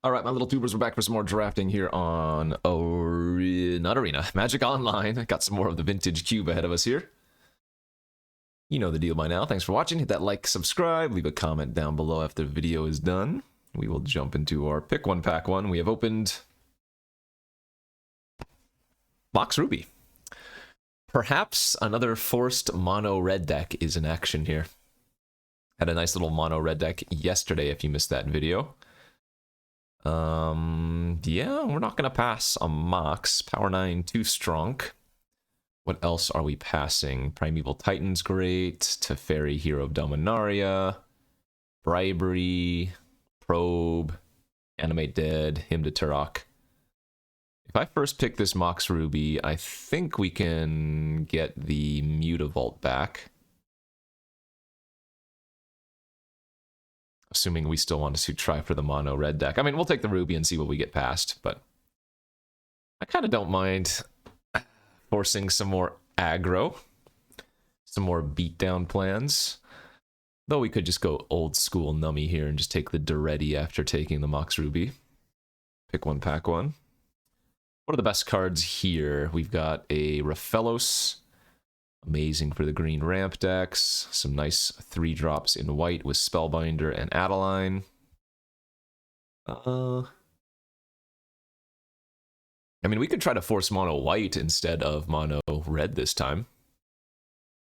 All right, my little tubers, we're back for some more drafting here on not Arena, Magic Online. Got some more of the vintage cube ahead of us here. You know the deal by now. Thanks for watching. Hit that like, subscribe, leave a comment down below after the video is done. We will jump into our pick one, pack one. We have opened Mox Ruby. Perhaps another forced mono red deck is in action here. Had a nice little mono red deck yesterday if you missed that video. Yeah, we're not gonna pass a Mox. Power 9 too strong. What else are we passing? Primeval Titan's great. Teferi, Hero of Dominaria. Bribery. Probe. Animate Dead. Hymn to Turok. If I first pick this Mox Ruby, I think we can get the Mutavault back. Assuming we still want to try for the mono red deck. I mean, we'll take the Ruby and see what we get past, but I kind of don't mind forcing some more aggro, some more beatdown plans. Though we could just go old school Nummy here and just take the Duretti after taking the Mox Ruby. Pick one, pack one. What are the best cards here? We've got a Raphelos. Amazing for the green ramp decks. Some nice 3-drops in white with Spellbinder and Adeline. I mean, we could try to force mono white instead of mono red this time.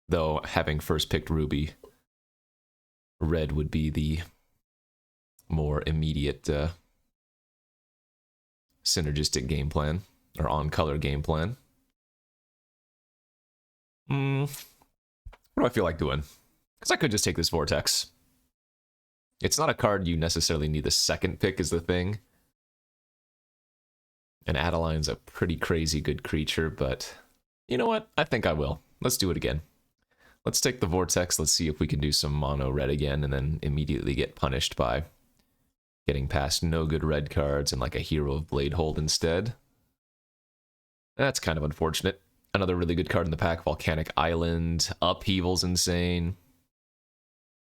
Though, having first picked Ruby, red would be the more immediate synergistic game plan, or on-color game plan. What do I feel like doing? Because I could just take this Vortex. It's not a card you necessarily need the second pick is the thing. And Adeline's a pretty crazy good creature, but you know what? I think I will. Let's do it again. Let's take the Vortex. Let's see if we can do some mono red again and then immediately get punished by getting past no good red cards and like a Hero of Bladehold instead. That's kind of unfortunate. Another really good card in the pack, Volcanic Island. Upheaval's insane.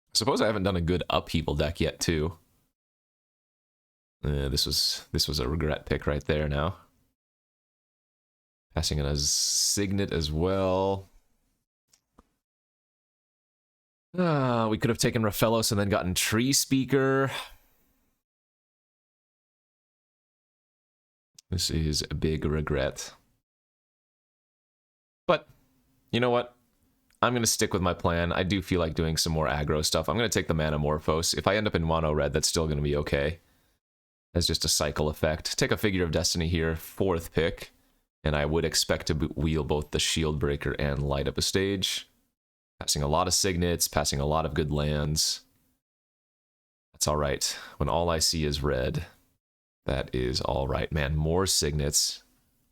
I suppose I haven't done a good Upheaval deck yet, too. This was a regret pick right there now. Passing in a Signet as well. We could have taken Raphelos and then gotten Tree Speaker. This is a big regret. But, you know what? I'm going to stick with my plan. I do feel like doing some more aggro stuff. I'm going to take the Manamorphose. If I end up in mono red, that's still going to be okay. As just a cycle effect. Take a Figure of Destiny here, 4th pick. And I would expect to wield both the Shield Breaker and Light Up a Stage. Passing a lot of Signets, passing a lot of good lands. That's alright. When all I see is red, that is alright. Man, more Signets.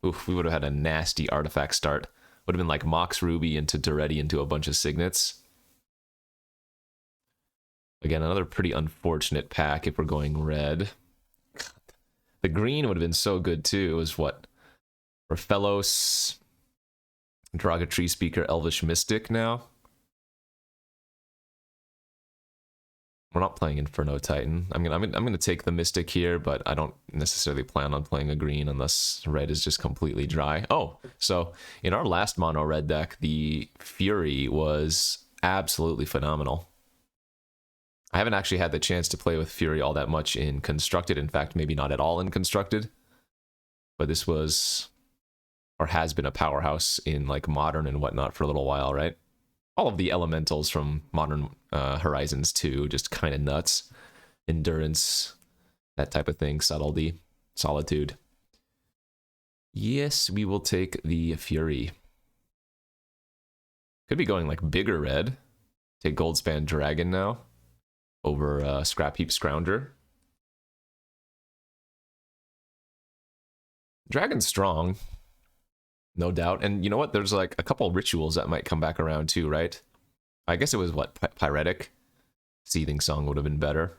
Oof, we would have had a nasty artifact start. Would have been like Mox Ruby into Duretti into a bunch of Signets. Again, another pretty unfortunate pack if we're going red. The green would have been so good too. It was what? Raphelos, Draga Tree Speaker, Elvish Mystic now. We're not playing Inferno Titan. I'm gonna take the Mystic here, but I don't necessarily plan on playing a green unless red is just completely dry. Oh, so in our last mono red deck, the Fury was absolutely phenomenal. I haven't actually had the chance to play with Fury all that much in Constructed. In fact, maybe not at all in Constructed. But this was, or has been, a powerhouse in like Modern and whatnot for a little while, right? All of the elementals from Modern Horizons 2, just kind of nuts. Endurance, that type of thing, subtlety, solitude. Yes, we will take the Fury. Could be going like bigger red. Take Goldspan Dragon now over Scrap Heap Scrounger. Dragon's strong. No doubt. And you know what? There's like a couple rituals that might come back around too, right? I guess it was, what, Pyretic? Seething Song would have been better.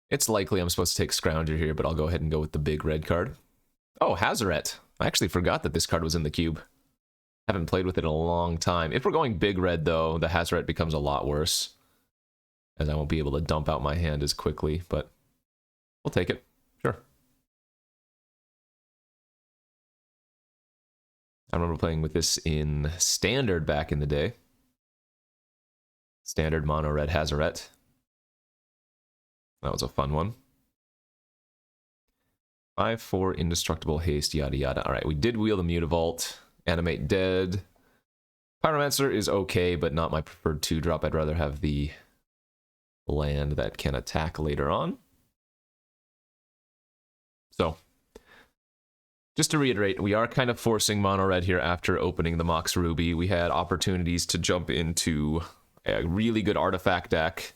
It's likely I'm supposed to take Scrounger here, but I'll go ahead and go with the big red card. Oh, Hazoret. I actually forgot that this card was in the cube. Haven't played with it in a long time. If we're going big red, though, the Hazoret becomes a lot worse, as I won't be able to dump out my hand as quickly, but We'll take it. Sure. I remember playing with this in Standard back in the day. Standard mono red Hazaret. That was a fun one. 5/4 indestructible haste, yada yada. All right, we did wheel the Mutavault. Animate dead. Pyromancer is okay, but not my preferred 2-drop. I'd rather have the land that can attack later on. So, just to reiterate, we are kind of forcing mono red here after opening the Mox Ruby. We had opportunities to jump into a really good artifact deck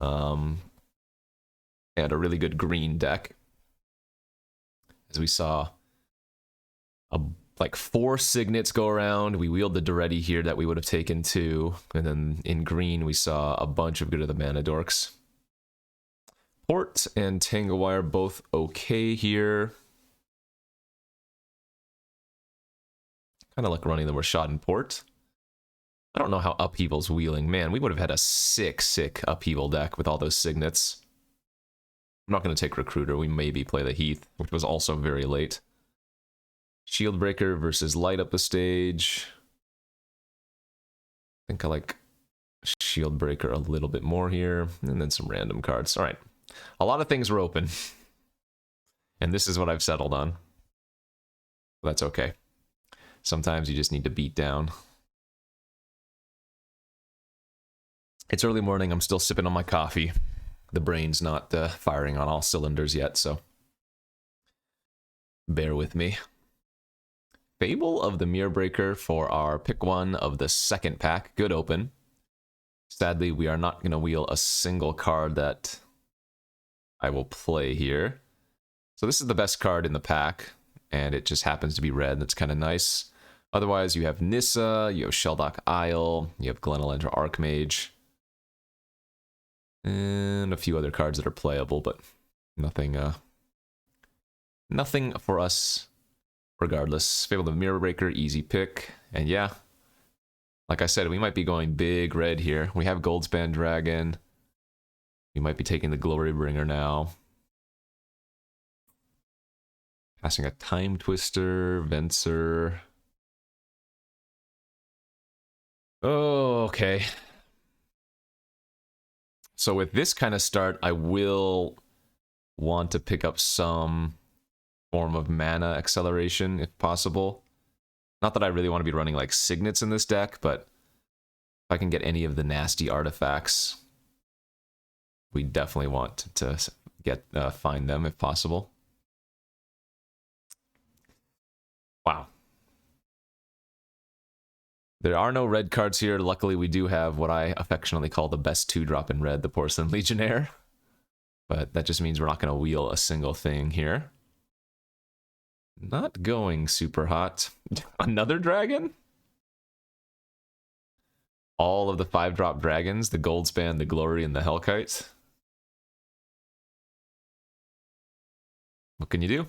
and a really good green deck. As we saw like 4 signets go around. We wheeled the Duretti here that we would have taken 2. And then in green, we saw a bunch of good of the mana dorks. Port and Tangle Wire both okay here. Kind of like running them were shot in port. I don't know how Upheaval's wheeling. Man, we would have had a sick Upheaval deck with all those signets. I'm not going to take Recruiter. We maybe play the Heath, which was also very late. Shieldbreaker versus Light Up the Stage. I think I like Shieldbreaker a little bit more here. And then some random cards. All right. A lot of things were open. And this is what I've settled on. That's okay. Sometimes you just need to beat down. It's early morning. I'm still sipping on my coffee. The brain's not firing on all cylinders yet, so bear with me. Fable of the Mirrorbreaker for our pick 1 of the second pack. Good open. Sadly, we are not going to wheel a single card that I will play here. So this is the best card in the pack, and it just happens to be red. That's kind of nice. Otherwise, you have Nissa, you have Sheldock Isle, you have Glenelendra Archmage, and a few other cards that are playable, but nothing nothing for us regardless. Fable of the Mirrorbreaker, easy pick. And yeah, like I said, we might be going big red here. We have Goldspan Dragon. We might be taking the Glorybringer now. Passing a Time Twister, Venser. Oh, okay. So with this kind of start, I will want to pick up some form of mana acceleration if possible. Not that I really want to be running like signets in this deck, but if I can get any of the nasty artifacts, we definitely want to get find them if possible. Wow. There are no red cards here. Luckily, we do have what I affectionately call the best 2-drop in red, the Porcelain Legionnaire. But that just means we're not going to wheel a single thing here. Not going super hot. Another dragon? All of the 5-drop dragons, the Goldspan, the Glory, and the Hellkite. What can you do?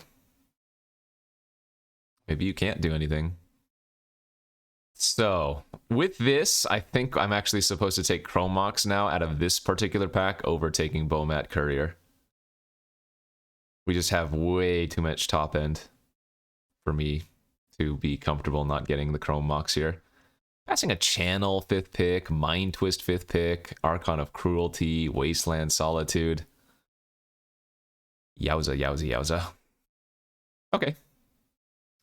Maybe you can't do anything. So, with this, I think I'm actually supposed to take Chrome Mox now out of this particular pack over taking Bomat Courier. We just have way too much top end for me to be comfortable not getting the Chrome Mox here. Passing a Channel 5th pick, Mind Twist 5th pick, Archon of Cruelty, Wasteland Solitude. Yowza, yowza, yowza. Okay.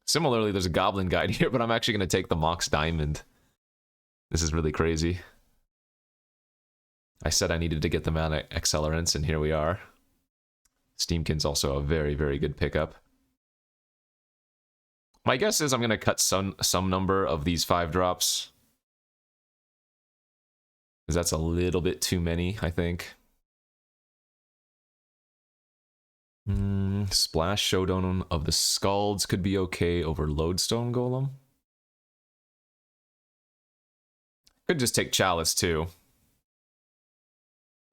Similarly, there's a Goblin Guide here, but I'm actually going to take the Mox Diamond. This is really crazy. I said I needed to get the mana accelerants, and here we are. Steamkin's also a very, very good pickup. My guess is I'm going to cut some number of these 5-drops. Because that's a little bit too many, I think. Splash Showdown of the Scalds could be okay over Lodestone Golem. Could just take Chalice too.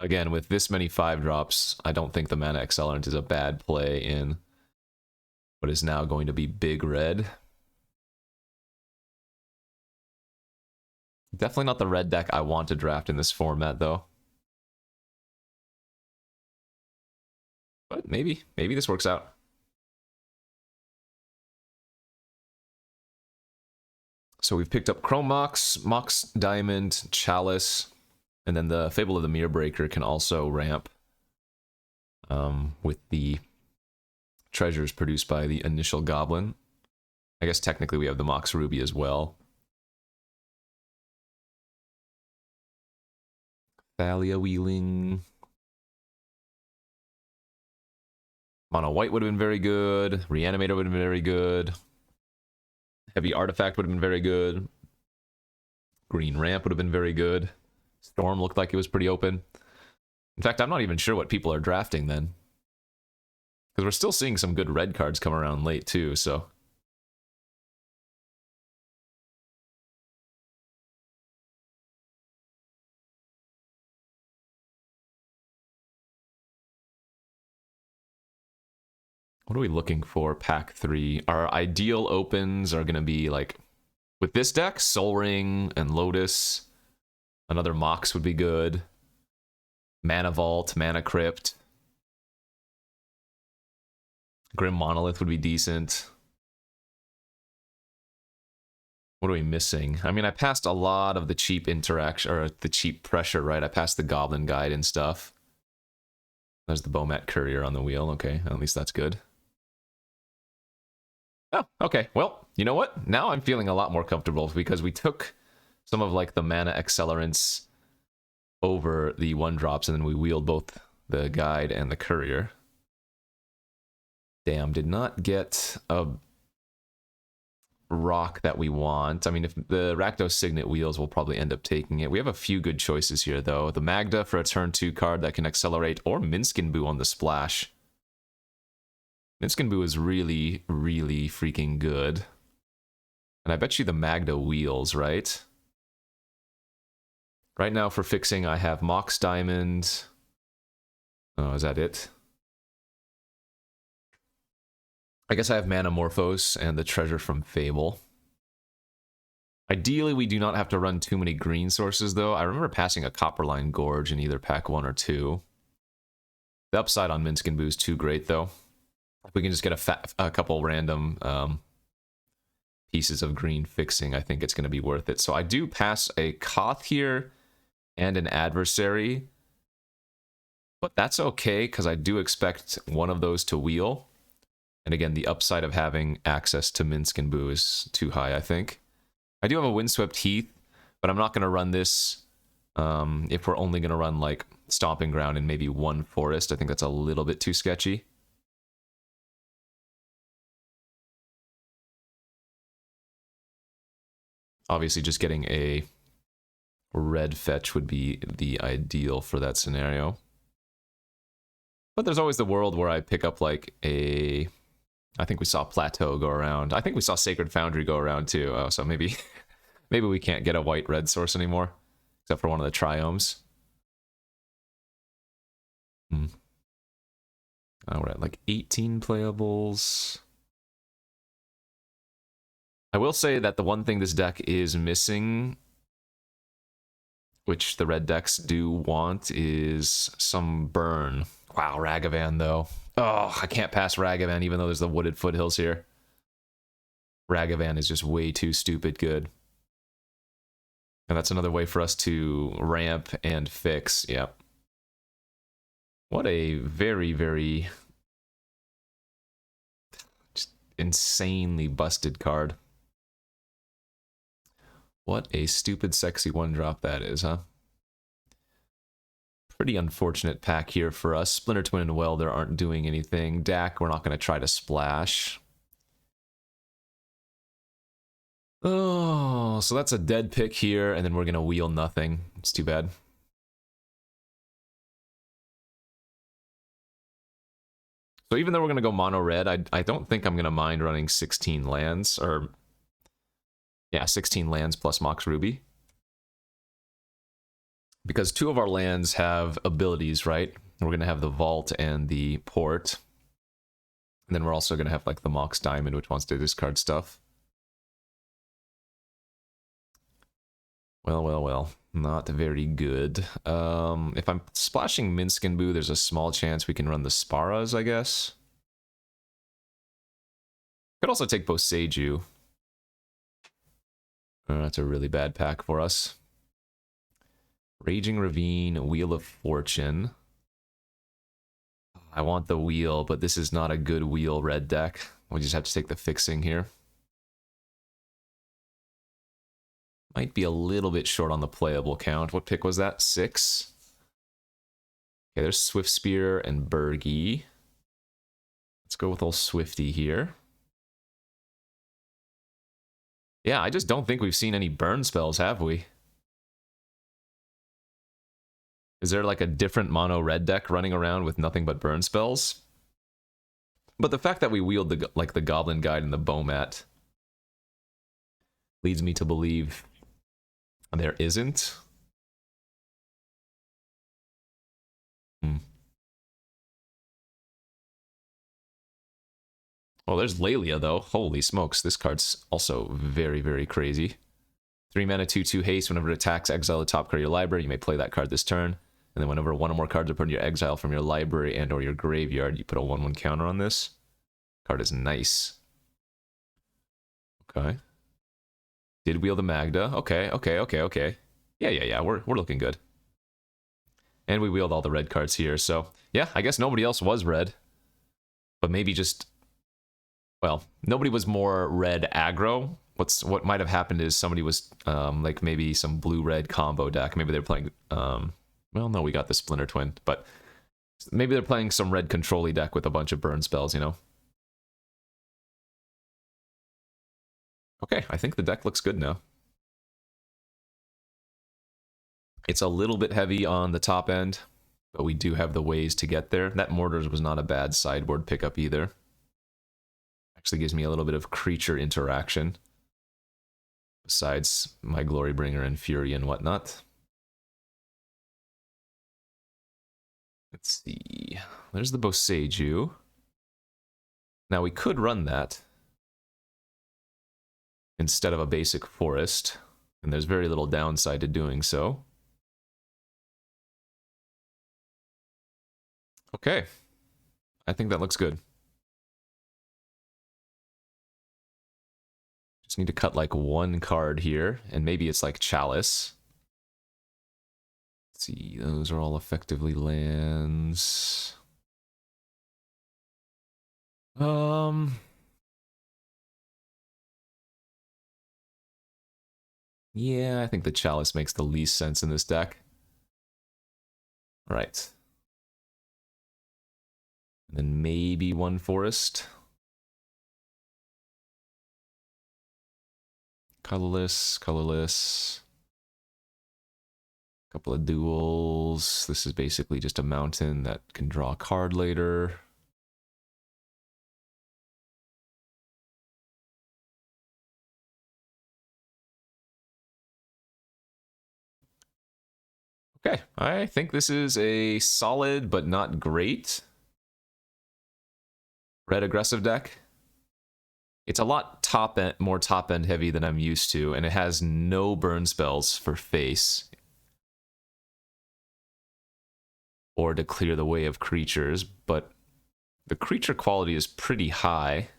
Again, with this many 5-drops, I don't think the mana accelerant is a bad play in what is now going to be big red. Definitely not the red deck I want to draft in this format, though. But maybe this works out. So we've picked up Chrome Mox, Mox Diamond, Chalice, and then the Fable of the Mirror Breaker can also ramp with the treasures produced by the initial goblin. I guess technically we have the Mox Ruby as well. Thalia Wheeling. Mono White would have been very good. Reanimator would have been very good. Heavy Artifact would have been very good. Green Ramp would have been very good. Storm looked like it was pretty open. In fact, I'm not even sure what people are drafting then. Because we're still seeing some good red cards come around late too, so... What are we looking for? Pack 3. Our ideal opens are going to be like... With this deck, Soul Ring and Lotus. Another Mox would be good. Mana Vault, Mana Crypt. Grim Monolith would be decent. What are we missing? I mean, I passed a lot of the cheap interaction, or the cheap pressure, right? I passed the Goblin Guide and stuff. There's the Bomat Courier on the wheel. Okay, at least that's good. Oh, okay. Well, you know what? Now I'm feeling a lot more comfortable because we took some of like the mana accelerants over the 1-drops and then we wheeled both the guide and the courier. Damn, did not get a rock that we want. I mean, if the Rakdos Signet wheels, we'll probably end up taking it. We have a few good choices here, though. The Magda for a turn 2 card that can accelerate, or Minskin Boo on the splash. Minskin Boo is really, really freaking good. And I bet you the Magda wheels, right? Right now for fixing, I have Mox Diamond. Oh, is that it? I guess I have Manamorphose and the treasure from Fable. Ideally, we do not have to run too many green sources, though. I remember passing a Copperline Gorge in either pack 1 or 2. The upside on Minskin Boo is too great, though. If we can just get a couple random pieces of green fixing, I think it's going to be worth it. So I do pass a Koth here and an Adversary. But that's okay, because I do expect one of those to wheel. And again, the upside of having access to Minskin Boo is too high, I think. I do have a Windswept Heath, but I'm not going to run this if we're only going to run like Stomping Ground and maybe one Forest. I think that's a little bit too sketchy. Obviously, just getting a red fetch would be the ideal for that scenario. But there's always the world where I pick up like a... I think we saw Plateau go around. I think we saw Sacred Foundry go around too. Oh, so maybe maybe we can't get a white-red source anymore. Except for one of the Triomes. We're at like 18 playables. I will say that the one thing this deck is missing, which the red decks do want, is some burn. Wow, Ragavan, though. Oh, I can't pass Ragavan, even though there's the wooded foothills here. Ragavan is just way too stupid good. And that's another way for us to ramp and fix. Yep. What a very, very... just insanely busted card. What a stupid, sexy 1-drop that is, huh? Pretty unfortunate pack here for us. Splinter Twin and Welder aren't doing anything. Dak, we're not going to try to splash. Oh, so that's a dead pick here, and then we're going to wheel nothing. It's too bad. So even though we're going to go mono red, I don't think I'm going to mind running 16 lands, or... yeah, 16 lands plus Mox Ruby. Because 2 of our lands have abilities, right? We're going to have the Vault and the Port. And then we're also going to have like the Mox Diamond, which wants to discard stuff. Well, well, well. Not very good. If I'm splashing Minsk and Boo, there's a small chance we can run the Sparas, I guess. Could also take Boseiju. That's a really bad pack for us. Raging Ravine, Wheel of Fortune. I want the wheel, but this is not a good wheel red deck. We just have to take the fixing here. Might be a little bit short on the playable count. What pick was that? 6? Okay, there's Swift Spear and Bergie. Let's go with old Swifty here. Yeah, I just don't think we've seen any burn spells, have we? Is there like a different mono red deck running around with nothing but burn spells? But the fact that we wield the Goblin Guide and the Bowmat leads me to believe there isn't. Well, there's Lelia, though. Holy smokes, this card's also very, very crazy. 3 mana, 2/2 haste. Whenever it attacks, exile the top card of your library. You may play that card this turn. And then whenever one or more cards are put in your exile from your library and or your graveyard, you put a 1/1 counter on this. Card is nice. Okay. Did wheel the Magda. Okay. Yeah. We're looking good. And we wheeled all the red cards here. So, yeah, I guess nobody else was red. But maybe just... Well, nobody was more red aggro. What might have happened is somebody was like maybe some blue-red combo deck. Maybe they're playing... well, no, we got the Splinter Twin. But maybe they're playing some red control-y deck with a bunch of burn spells, you know? Okay, I think the deck looks good now. It's a little bit heavy on the top end, but we do have the ways to get there. That Mortars was not a bad sideboard pickup either. Actually gives me a little bit of creature interaction. Besides my Glorybringer and Fury and whatnot. Let's see. There's the Boseiju. Now we could run that instead of a basic forest, and there's very little downside to doing so. Okay. I think that looks good. Just need to cut like one card here, and maybe it's like Chalice. Let's see, those are all effectively lands. Yeah, I think the Chalice makes the least sense in this deck. Right. And then maybe one forest. Colorless. Couple of duels. This is basically just a mountain that can draw a card later. Okay, I think this is a solid but not great red aggressive deck. It's a lot more top end heavy than I'm used to, and it has no burn spells for face or to clear the way of creatures, but the creature quality is pretty high.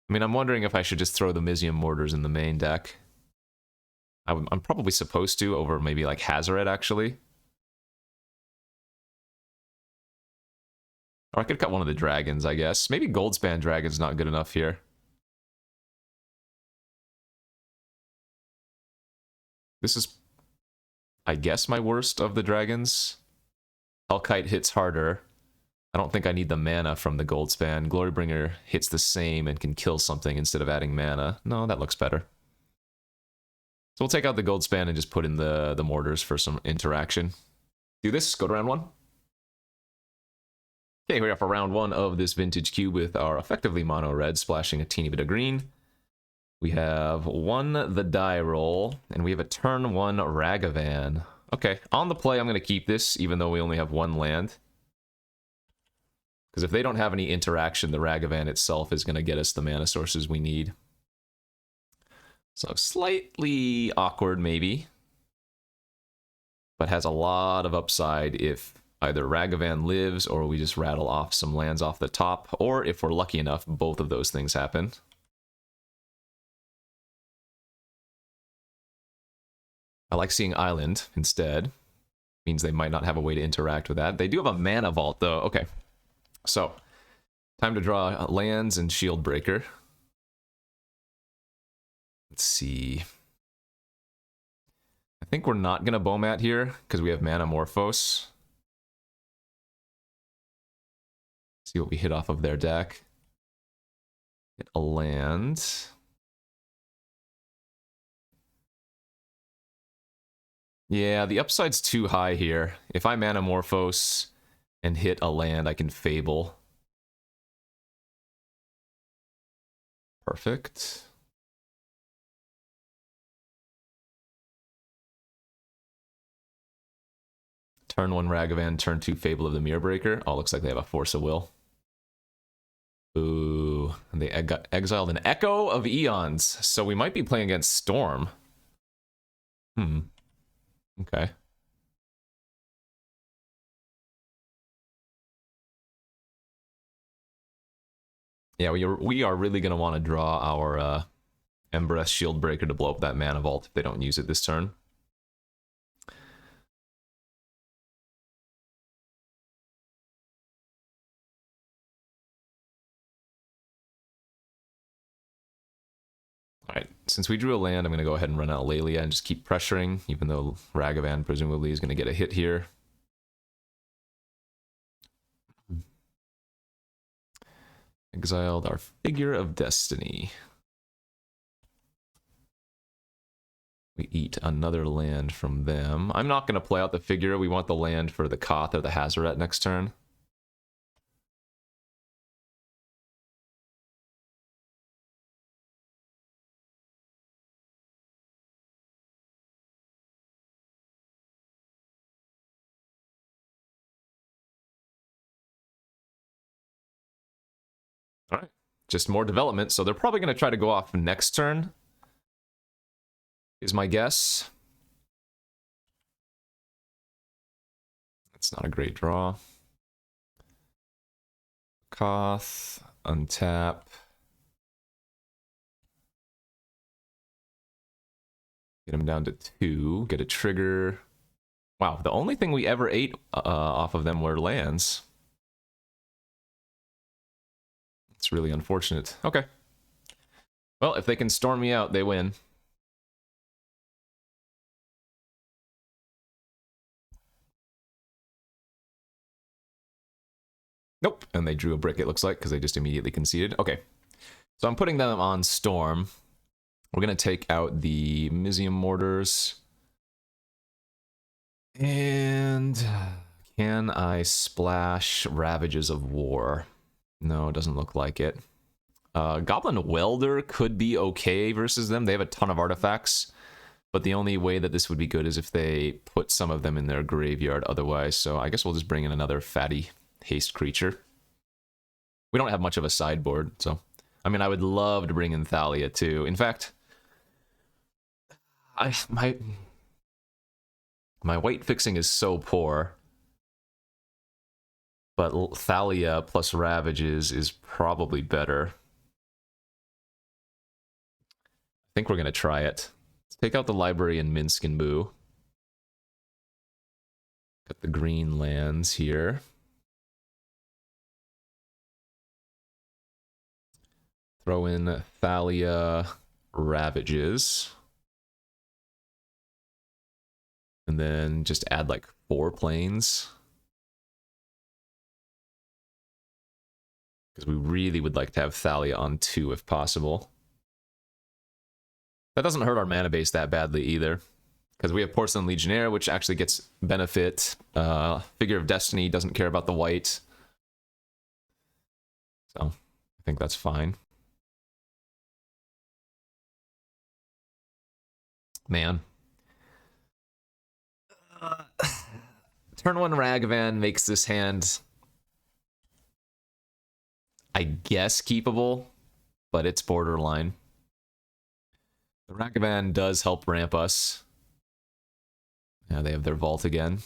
I mean, I'm wondering if I should just throw the Mizium Mortars in the main deck. I'm probably supposed to over maybe like Hazoret, actually. Or I could cut one of the dragons, I guess. Maybe Goldspan Dragon's not good enough here. This is, I guess, my worst of the dragons. Hellkite hits harder. I don't think I need the mana from the Goldspan. Glorybringer hits the same and can kill something instead of adding mana. No, that looks better. So we'll take out the Goldspan and just put in the Mortars for some interaction. Do this, go to round 1. Okay, we're for round 1 of this vintage cube with our effectively mono red, splashing a teeny bit of green. We have won the die roll, and we have a turn 1 Ragavan. Okay, on the play, I'm going to keep this, even though we only have 1 land. Because if they don't have any interaction, the Ragavan itself is going to get us the mana sources we need. So slightly awkward, maybe. but has a lot of upside if either Ragavan lives or we just rattle off some lands off the top, or if we're lucky enough, both of those things happen. I like seeing Island instead. Means they might not have a way to interact with that. They do have a mana vault though. Okay. So, time to draw lands and Shield Breaker. Let's see. I think we're not going to Bomat here because we have Manamorphose. See what we hit off of their deck. Hit a land. Yeah, the upside's too high here. If I Manamorphose and hit a land, I can Fable. Perfect. Turn 1 Ragavan, turn 2 Fable of the Mirror Breaker. Oh, looks like they have a Force of Will. Ooh, and they exiled an Echo of Eons. So we might be playing against Storm. Okay. Yeah, we are really going to want to draw our Embereth Shield Breaker to blow up that Mana Vault if they don't use it this turn. Alright, since we drew a land, I'm going to go ahead and run out Lelia and just keep pressuring, even though Ragavan presumably is going to get a hit here. Exiled our Figure of Destiny. We eat another land from them. I'm not going to play out the figure. We want the land for the Koth or the Hazoret next turn. All right, just more development. So they're probably going to try to go off next turn, is my guess. That's not a great draw. Koth, untap. Get him down to 2, get a trigger. Wow, the only thing we ever ate off of them were lands. It's really unfortunate. Okay. Well, if they can storm me out, they win. Nope. And they drew a brick, it looks like, because they just immediately conceded. Okay. So I'm putting them on Storm. We're going to take out the Mizium Mortars. And can I splash Ravages of War? No, it doesn't look like it. Goblin Welder could be okay versus them. They have a ton of artifacts. But the only way that this would be good is if they put some of them in their graveyard otherwise. So I guess we'll just bring in another fatty haste creature. We don't have much of a sideboard, so... I mean, I would love to bring in Thalia, too. In fact... My white fixing is so poor. But Thalia plus Ravages is probably better. I think we're going to try it. Let's take out the library in Minsk and Boo. Got the green lands here. Throw in Thalia Ravages. And then just add like 4 planes. Because we really would like to have Thalia on 2 if possible. That doesn't hurt our mana base that badly either. Because we have Porcelain Legionnaire, which actually gets benefit. Figure of Destiny doesn't care about the white. So, I think that's fine. Man. Turn 1 Ragavan makes this hand, I guess, keepable, but it's borderline. The Ragavan does help ramp us. Yeah, they have their vault again.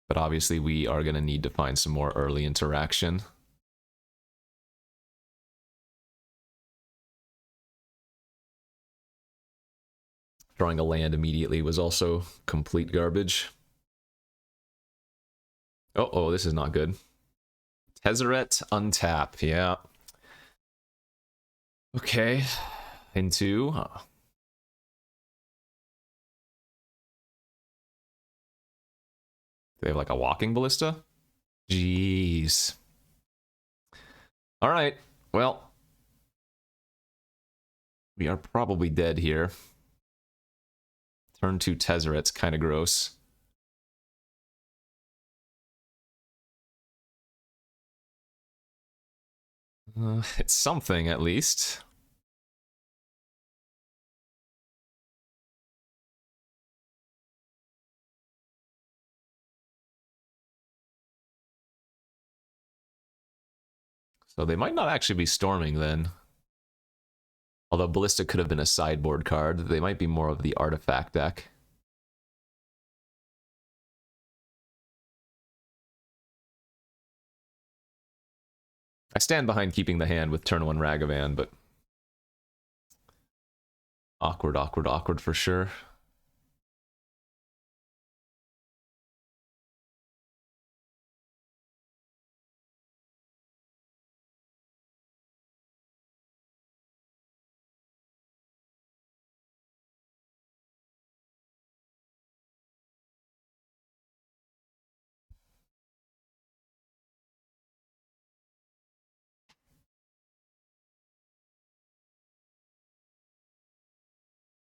But obviously we are going to need to find some more early interaction. Drawing a land immediately was also complete garbage. Oh, this is not good. Tezzeret untap, yeah. Okay, into... They have like a walking ballista? Jeez. Alright, well. We are probably dead here. Turn 2 Tezzeret's kind of gross. It's something, at least. So they might not actually be storming, then. Although Ballista could have been a sideboard card. They might be more of the artifact deck. I stand behind keeping the hand with turn 1 Ragavan, but... Awkward, awkward, awkward for sure.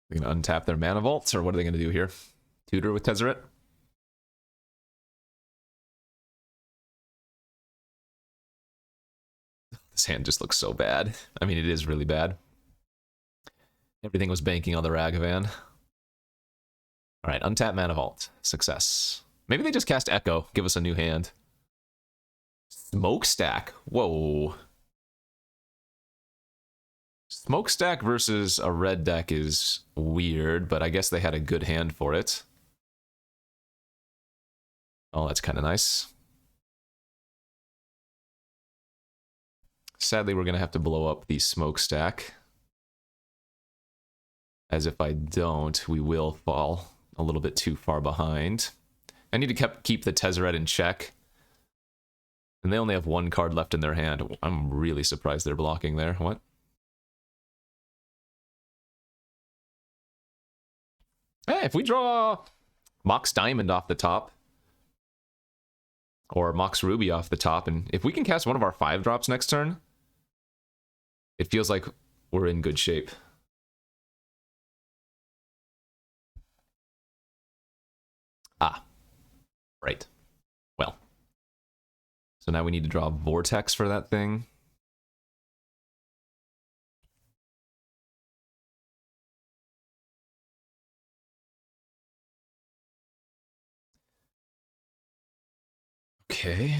They're going to untap their mana vaults, or what are they going to do here? Tutor with Tezzeret? This hand just looks so bad. I mean, it is really bad. Everything was banking on the Ragavan. Alright, untap mana vault. Success. Maybe they just cast Echo, give us a new hand. Smokestack. Whoa. Smokestack versus a red deck is weird, but I guess they had a good hand for it. Oh, that's kind of nice. Sadly, we're going to have to blow up the smokestack. As if I don't, we will fall a little bit too far behind. I need to keep the Tezzeret in check. And they only have 1 card left in their hand. I'm really surprised they're blocking there. What? Hey, if we draw Mox Diamond off the top, or Mox Ruby off the top, and if we can cast one of our 5-drops next turn, it feels like we're in good shape. Ah, right. Well. So now we need to draw Vortex for that thing. Okay.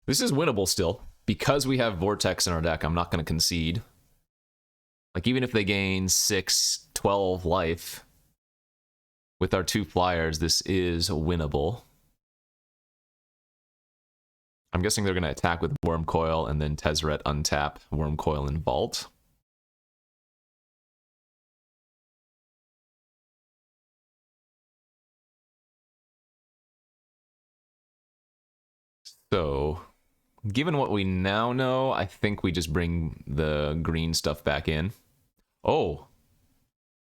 This is winnable still. Because we have Vortex in our deck, I'm not going to concede. Like, even if they gain 6, 12 life, with our 2 flyers, this is winnable. I'm guessing they're going to attack with Worm Coil and then Tezzeret untap, Worm Coil and Vault. So, given what we now know, I think we just bring the green stuff back in. Oh.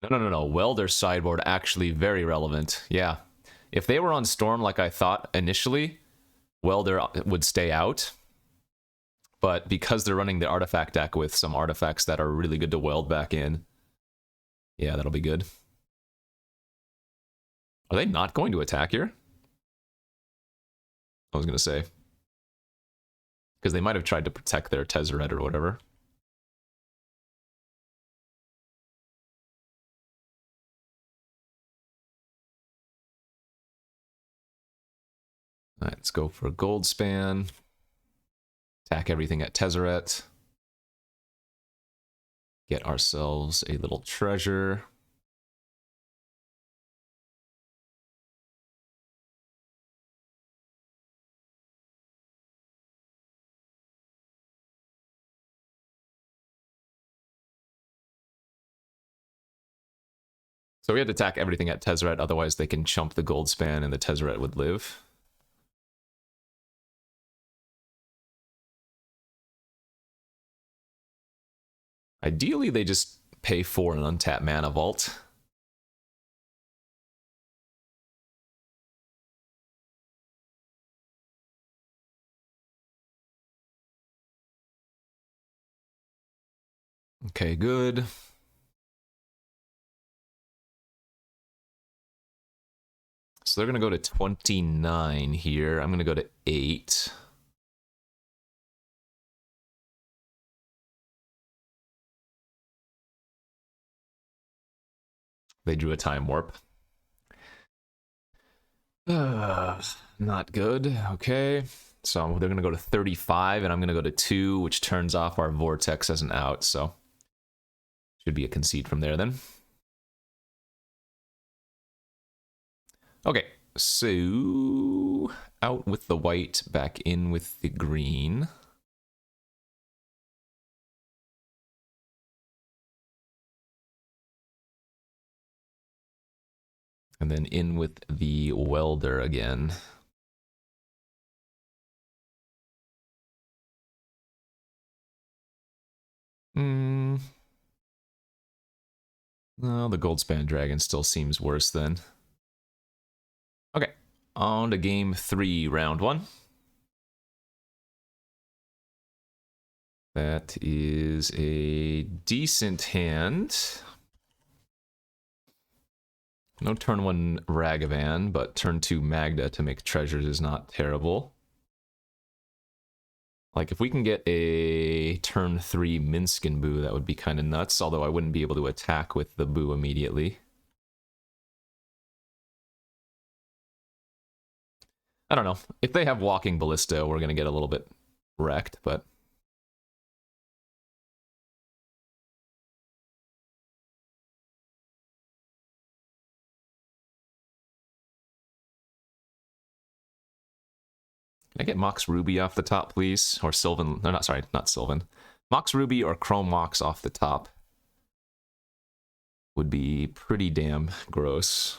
No. Welder's sideboard actually very relevant. Yeah. If they were on Storm like I thought initially, Welder would stay out. But because they're running the artifact deck with some artifacts that are really good to weld back in, yeah, that'll be good. Are they not going to attack here? I was going to say. Because they might have tried to protect their Tezzeret or whatever. Alright, let's go for a gold span. Attack everything at Tezzeret. get ourselves a little treasure. So we had to attack everything at Tezzeret, otherwise they can chump the gold span and the Tezzeret would live. Ideally, they just pay 4 an untapped mana vault. Okay, good. So they're going to go to 29 here. I'm going to go to 8. They drew a time warp. Not good. Okay. So they're going to go to 35, and I'm going to go to 2, which turns off our Vortex as an out, so should be a concede from there then. Okay, so out with the white, back in with the green. And then in with the welder again. No, the Goldspan Dragon still seems worse then. Okay, on to game 3, round 1. That is a decent hand. No turn 1 Ragavan, but turn 2 Magda to make treasures is not terrible. Like, if we can get a turn 3 Minskin Boo, that would be kind of nuts, although I wouldn't be able to attack with the Boo immediately. I don't know. If they have Walking Ballista, we're going to get a little bit wrecked, but... Can I get Mox Ruby off the top, please? Or Sylvan... No, not, sorry, not Sylvan. Mox Ruby or Chrome Mox off the top would be pretty damn gross.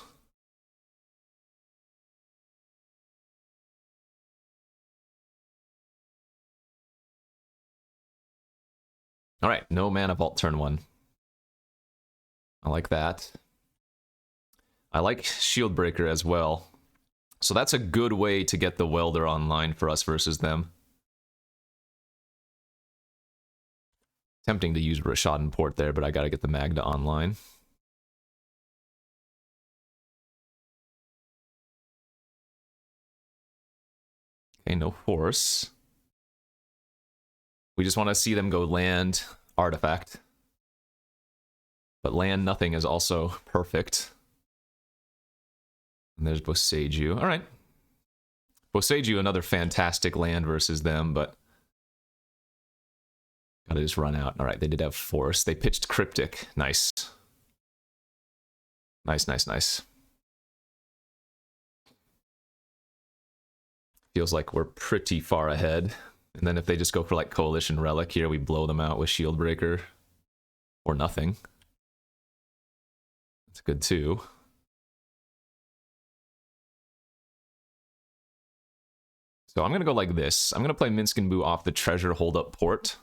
Alright, no mana vault turn 1. I like that. I like Shieldbreaker as well. So that's a good way to get the welder online for us versus them. Tempting to use Rashadan Port there, but I gotta get the Magda online. Okay, no force. We just want to see them go land, artifact. But land nothing is also perfect. And there's Boseiju. Alright. Boseiju, another fantastic land versus them, but... Gotta just run out. Alright, they did have force. They pitched Cryptic. Nice. Nice, nice, nice. Feels like we're pretty far ahead. And then if they just go for like Coalition Relic here, we blow them out with Shieldbreaker. Or nothing. That's good too. So I'm going to go like this. I'm going to play Minskin Boo off the Treasure Hold Up Port.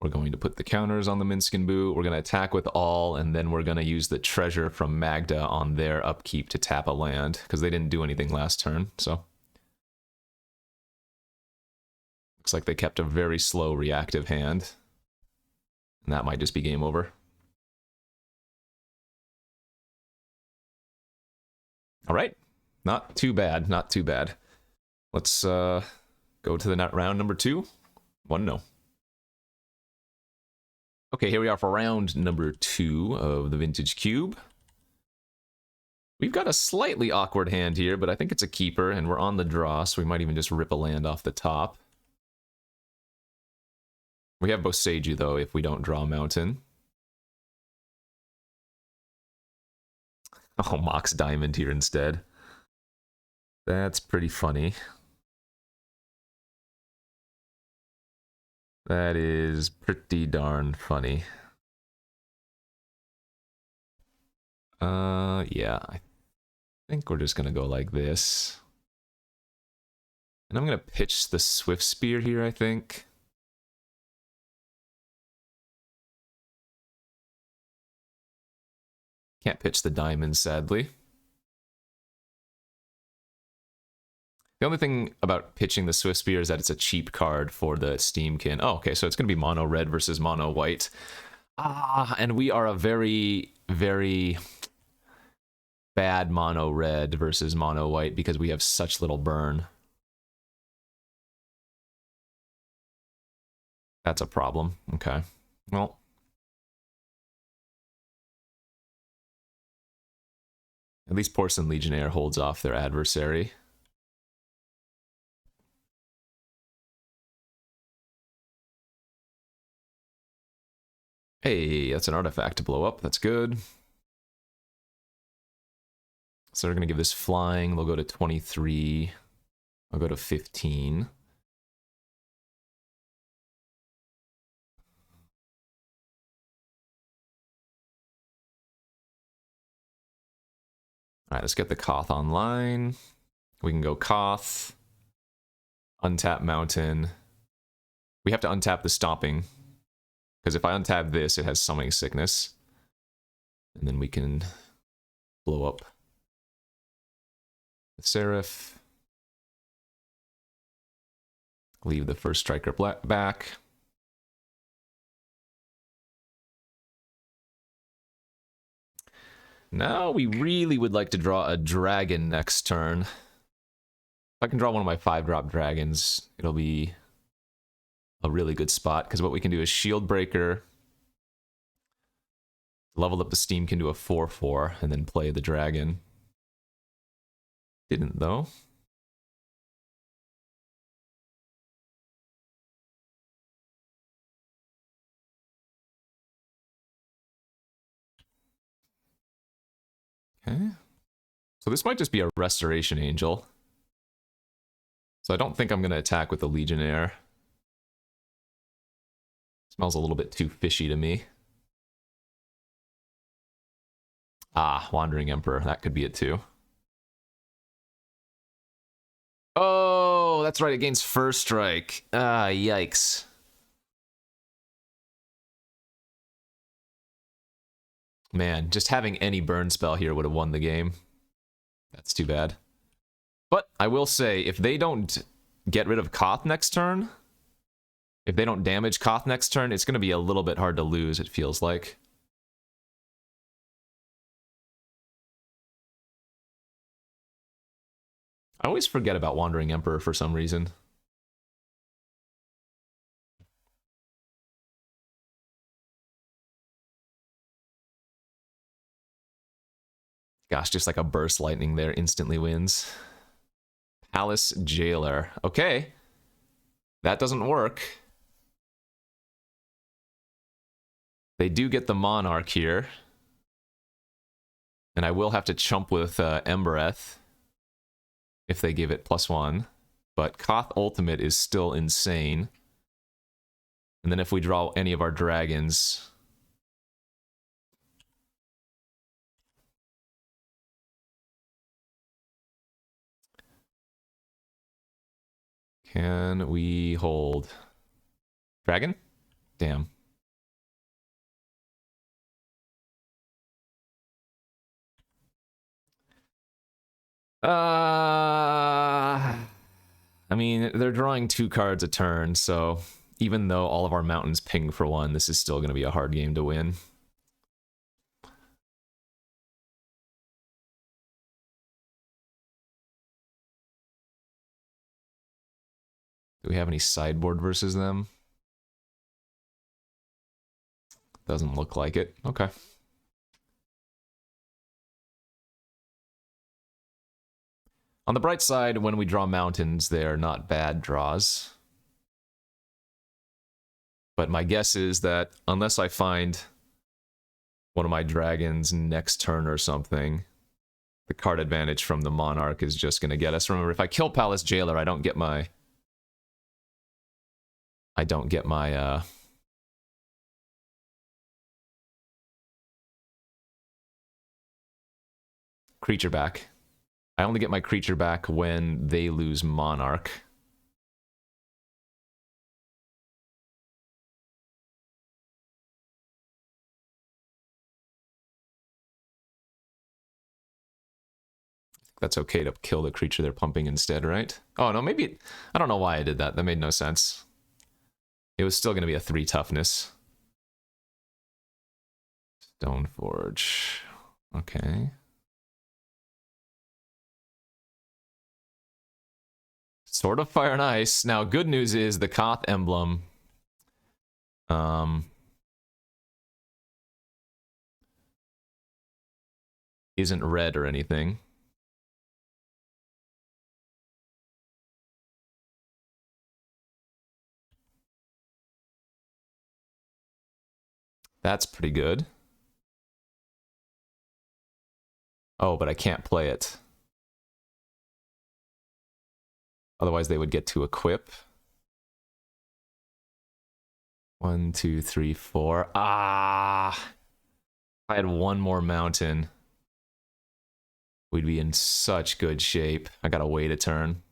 We're going to put the counters on the Minskin Boo. We're going to attack with all, and then we're going to use the treasure from Magda on their upkeep to tap a land, because they didn't do anything last turn, so. Looks like they kept a very slow reactive hand. And that might just be game over. Alright. Not too bad, not too bad. Let's go to the round number 2. 1-0. Okay, here we are for round number 2 of the Vintage Cube. We've got a slightly awkward hand here, but I think it's a keeper, and we're on the draw, so we might even just rip a land off the top. We have Boseiju, though, if we don't draw a mountain. Oh, Mox Diamond here instead. That's pretty funny. That is pretty darn funny. Yeah, I think we're just gonna go like this. And I'm gonna pitch the Swift Spear here, I think. Can't pitch the diamond, sadly. The only thing about pitching the Swift Spear is that it's a cheap card for the Steamkin. Oh, okay, so it's going to be mono red versus mono white. Ah, and we are a very, very bad mono red versus mono white because we have such little burn. That's a problem. Okay. Well. At least Porcelain Legionnaire holds off their adversary. Hey, that's an artifact to blow up. That's good. So they're going to give this flying. They'll go to 23. I'll go to 15. All right, let's get the Koth online. We can go Koth. Untap Mountain. We have to untap the Stomping. Because if I untap this, it has Summoning Sickness. And then we can blow up the Seraph. Leave the first striker back. Now we really would like to draw a dragon next turn. If I can draw one of my 5-drop dragons, it'll be a really good spot, because what we can do is Shield Breaker, level up the Steamkin to a 4/4, and then play the dragon. Didn't, though. Okay. So this might just be a Restoration Angel. So I don't think I'm going to attack with the Legionnaire. Smells a little bit too fishy to me. Ah, Wandering Emperor. That could be it too. Oh, that's right. It gains First Strike. Ah, yikes. Man, just having any burn spell here would have won the game. That's too bad. But I will say, if they don't get rid of Koth next turn, if they don't damage Koth next turn, it's going to be a little bit hard to lose, it feels like. I always forget about Wandering Emperor for some reason. Gosh, just like a Burst Lightning there instantly wins. Palace Jailer. Okay. That doesn't work. They do get the Monarch here. And I will have to chump with Embereth if they give it +1. But Koth Ultimate is still insane. And then if we draw any of our dragons... Can we hold... Dragon? Damn. I mean, they're drawing 2 cards a turn, so even though all of our mountains ping for 1, this is still going to be a hard game to win. Do we have any sideboard versus them? Doesn't look like it. Okay. On the bright side, when we draw mountains, they're not bad draws. But my guess is that unless I find one of my dragons next turn or something, the card advantage from the Monarch is just going to get us. Remember, if I kill Palace Jailer, I don't get my... creature back. I only get my creature back when they lose Monarch. That's okay to kill the creature they're pumping instead, right? Oh, no, maybe... I don't know why I did that. That made no sense. It was still going to be a 3 toughness. Stoneforge. Okay. Sword of Fire and Ice. Now, good news is the Koth emblem... isn't red or anything. That's pretty good. Oh, but I can't play it. Otherwise, they would get to equip. 1, 2, 3, 4. Ah! If I had one more mountain, we'd be in such good shape. I gotta wait a turn.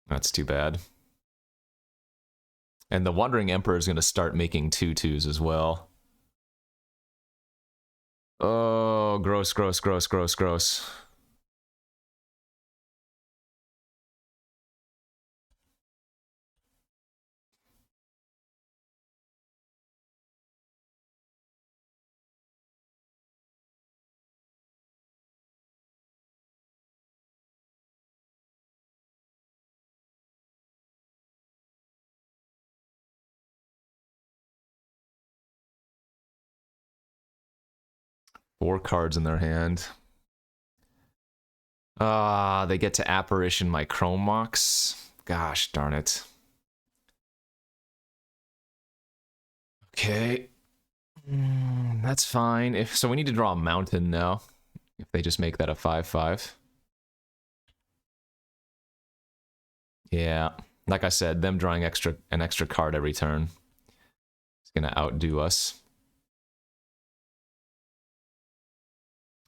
That's too bad. And the Wandering Emperor is gonna start making 2/2s as well. Oh, gross, gross, gross, gross, gross. Four cards in their hand. Ah, they get to Apparition my Chrome Mox. Gosh darn it. Okay. That's fine. So we need to draw a mountain now. If they just make that a 5/5. Yeah. Like I said, them drawing an extra card every turn is gonna outdo us.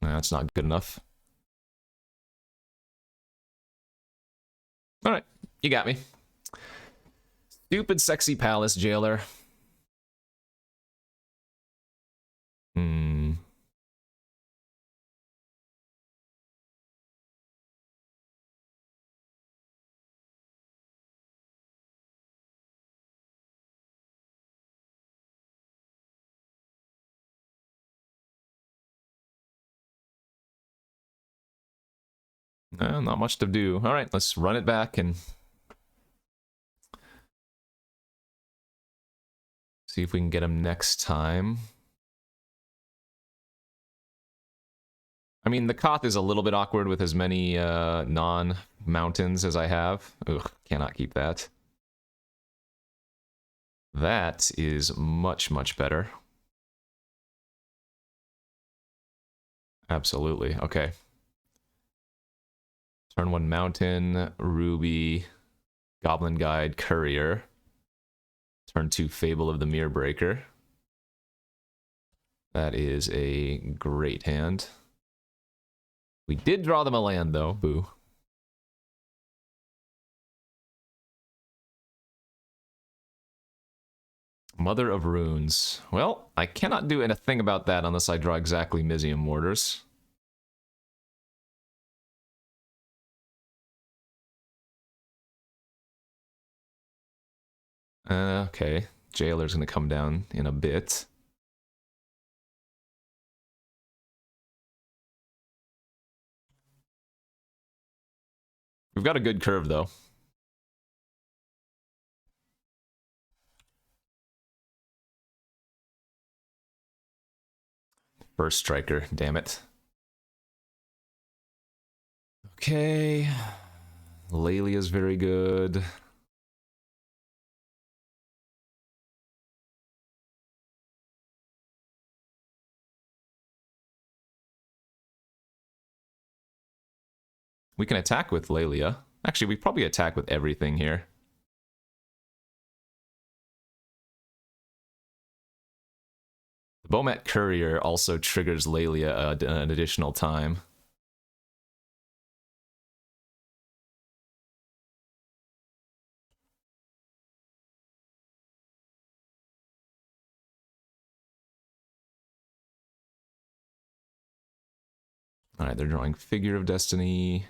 That's not good enough. Alright, you got me. Stupid sexy palace jailer. Not much to do. Alright, let's run it back and see if we can get him next time. I mean, the Koth is a little bit awkward with as many non-mountains as I have. Ugh, cannot keep that. That is much, much better. Absolutely. Okay. Turn 1 Mountain, Ruby, Goblin Guide, Courier. Turn 2 Fable of the Mirror Breaker. That is a great hand. We did draw them a land, though. Boo. Mother of Runes. Well, I cannot do anything about that unless I draw exactly Mizium Mortars. Okay. Jailer's gonna come down in a bit. We've got a good curve, though. First striker, damn it. Okay. Lelia's very good. We can attack with Lelia. Actually, we probably attack with everything here. The Bomat Courier also triggers Lelia an additional time. Alright, they're drawing Figure of Destiny.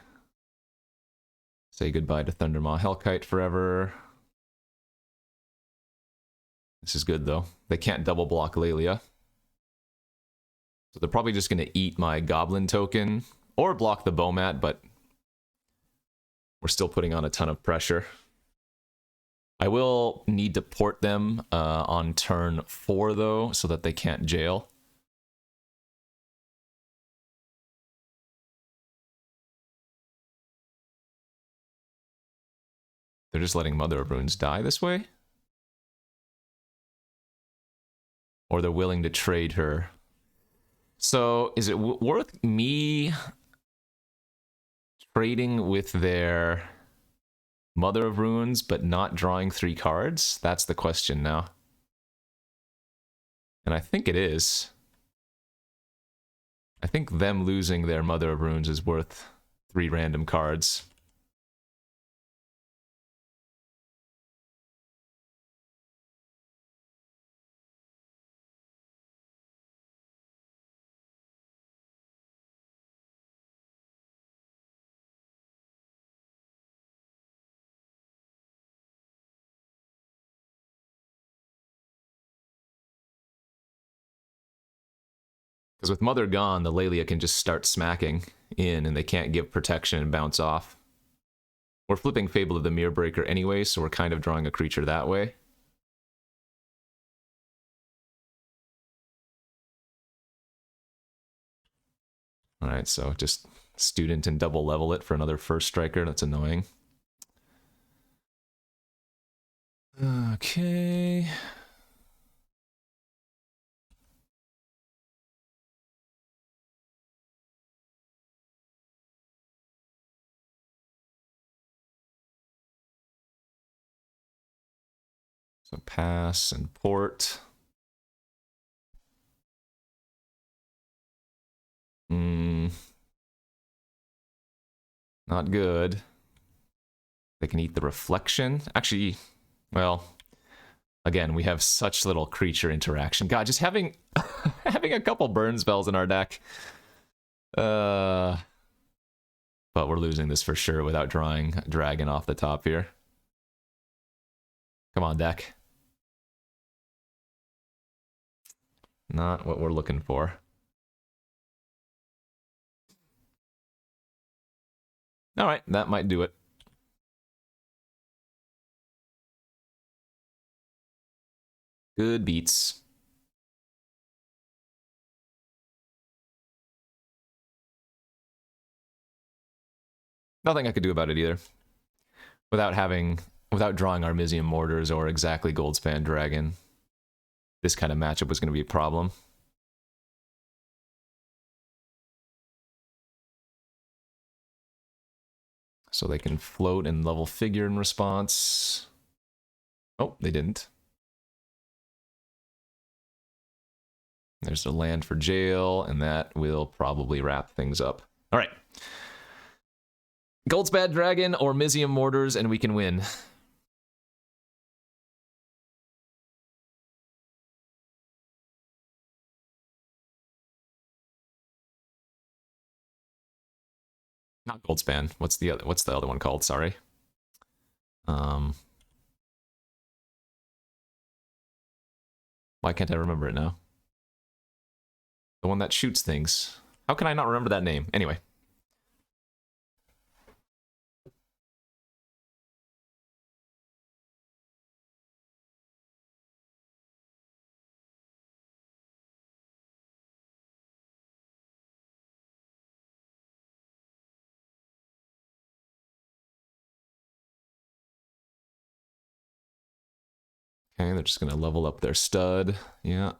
Say goodbye to Thundermaw Hellkite forever. This is good, though. They can't double block Lelia. So they're probably just going to eat my Goblin token, or block the Bomat, but we're still putting on a ton of pressure. I will need to port them on turn 4, though, so that they can't jail. They're just letting Mother of Runes die this way? Or they're willing to trade her. So, is it worth me trading with their Mother of Runes, but not drawing 3 cards? That's the question now. And I think it is. I think them losing their Mother of Runes is worth 3 random cards. Because with Mother gone, the Lelia can just start smacking in, and they can't give protection and bounce off. We're flipping Fable of the Mirror Breaker anyway, so we're kind of drawing a creature that way. Alright, so just student and double level it for another first striker. That's annoying. Okay. So pass and port. Not good. They can eat the reflection. Actually, well, again, we have such little creature interaction. God, just having having a couple burn spells in our deck. But we're losing this for sure without drawing Dragon off the top here. Come on, deck. Not what we're looking for. Alright, that might do it. Good beats. Nothing I could do about it either. Without drawing Armisium Mortars or exactly Goldspan Dragon. This kind of matchup was going to be a problem. So they can float and level Figure in response. Oh, they didn't. There's a land for jail, and that will probably wrap things up. All right. Goldspan Dragon or Misium Mortars, and we can win. Not Goldspan. What's the other one called? Sorry. Why can't I remember it now? The one that shoots things. How can I not remember that name? Anyway. Okay, they're just going to level up their stud. Yeah.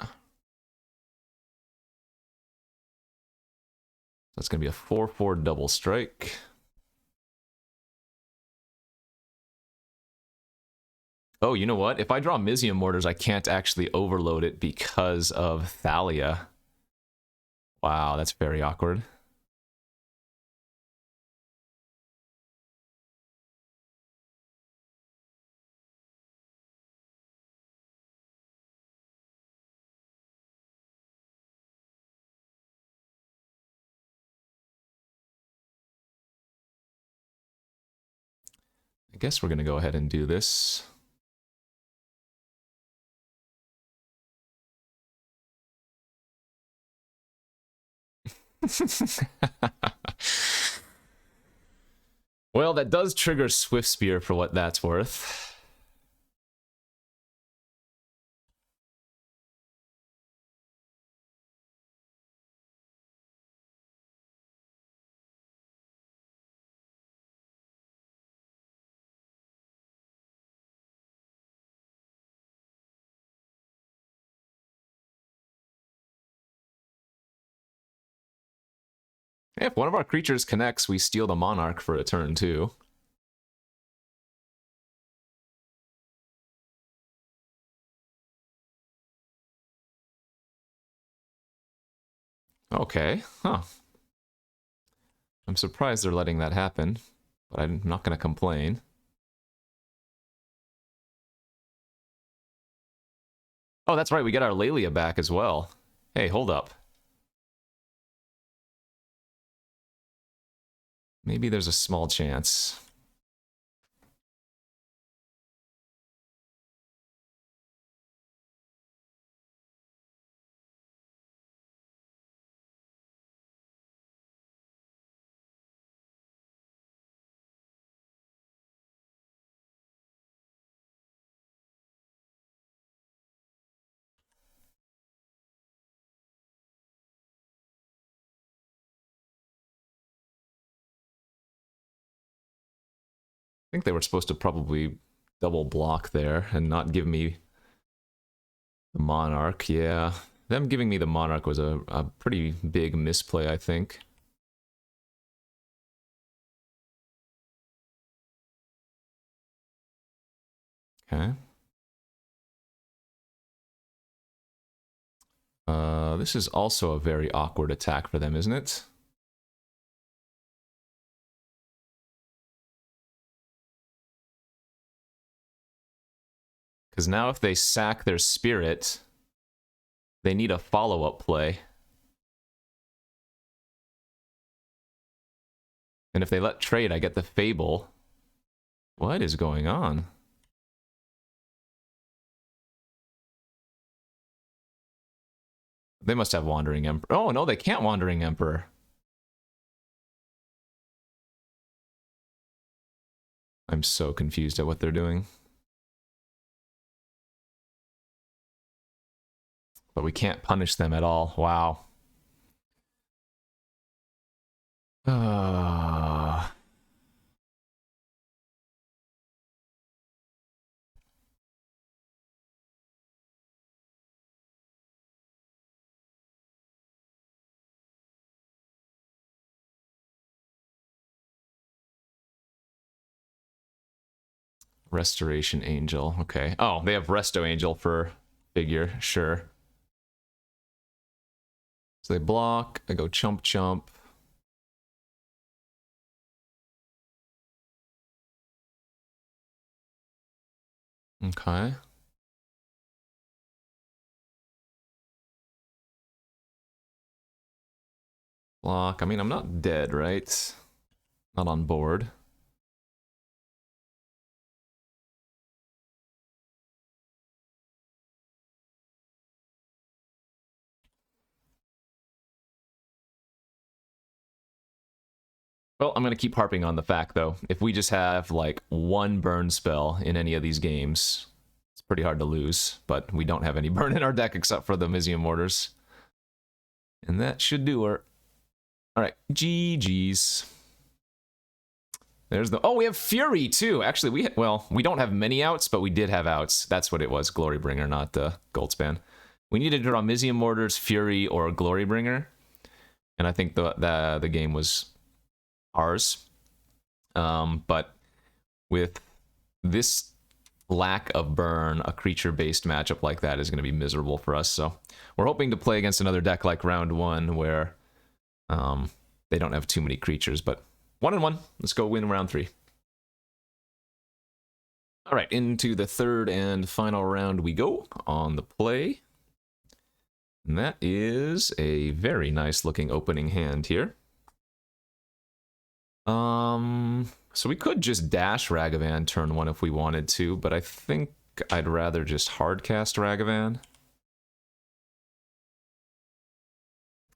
That's going to be a 4/4 double strike. Oh, you know what? If I draw Mizium Mortars, I can't actually overload it because of Thalia. Wow, that's very awkward. I guess we're going to go ahead and do this. Well, that does trigger Swift Spear for what that's worth. If one of our creatures connects, we steal the Monarch for a turn, too. Okay, huh. I'm surprised they're letting that happen, but I'm not going to complain. Oh, that's right, we get our Lelia back as well. Hey, hold up. Maybe there's a small chance. I think they were supposed to probably double block there and not give me the Monarch. Yeah, them giving me the Monarch was a pretty big misplay, I think. Okay. This is also a very awkward attack for them, isn't it? Because now if they sack their Spirit, they need a follow-up play. And if they let trade, I get the Fable. What is going on? They must have Wandering Emperor. Oh, no, they can't Wandering Emperor. I'm so confused at what they're doing. But we can't punish them at all. Wow. Restoration Angel. Okay. Oh, they have Resto Angel for figure. Sure. So they block. I go chump chump. Okay. Block. I mean, I'm not dead, right? Not on board. Well, I'm going to keep harping on the fact, though. If we just have, like, one burn spell in any of these games, it's pretty hard to lose. But we don't have any burn in our deck except for the Mizium Mortars. And that should do her. Alright, GG's. There's the... Oh, we have Fury, too! Actually, we don't have many outs, but we did have outs. That's what it was. Glorybringer, not Goldspan. We needed to draw Mizium Mortars, Fury, or Glorybringer. And I think the game was ours. But with this lack of burn, a creature-based matchup like that is going to be miserable for us. So we're hoping to play against another deck like round 1 where they don't have too many creatures. But 1-1, let's go win round 3. All right, into the third and final round we go on the play. And that is a very nice looking opening hand here. So we could just dash Ragavan turn 1 if we wanted to, but I think I'd rather just hardcast Ragavan.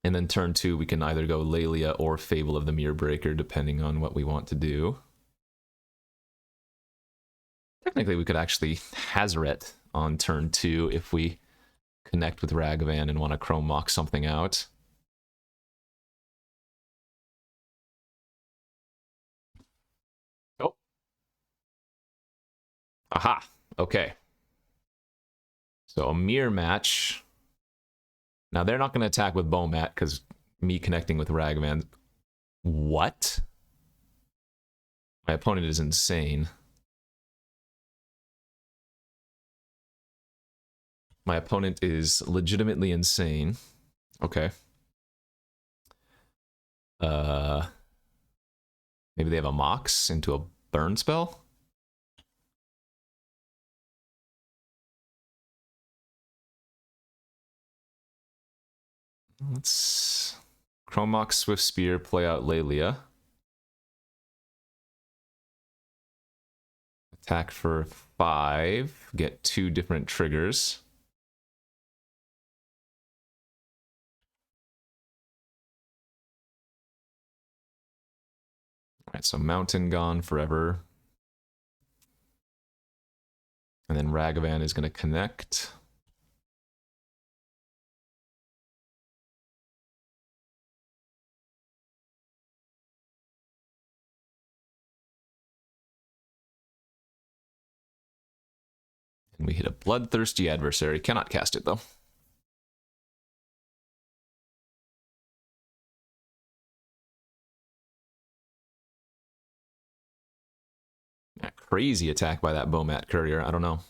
And then turn 2 we can either go Lelia or Fable of the Mirrorbreaker depending on what we want to do. Technically we could actually Hazoret on turn 2 if we connect with Ragavan and want to Chrome Mox something out. Oh. Aha. Okay. So a mirror match. Now they're not going to attack with Bomat because me connecting with Ragavan. What? My opponent is insane. My opponent is legitimately insane. Okay. Maybe they have a Mox into a burn spell? Let's Chrome Mox, Swift Spear, play out Lelia. Attack for 5, get 2 different triggers. Alright, so Mountain gone forever. And then Ragavan is going to connect. And we hit a Bloodthirsty Adversary. Cannot cast it, though. Yeah, crazy attack by that Bomat Courier. I don't know.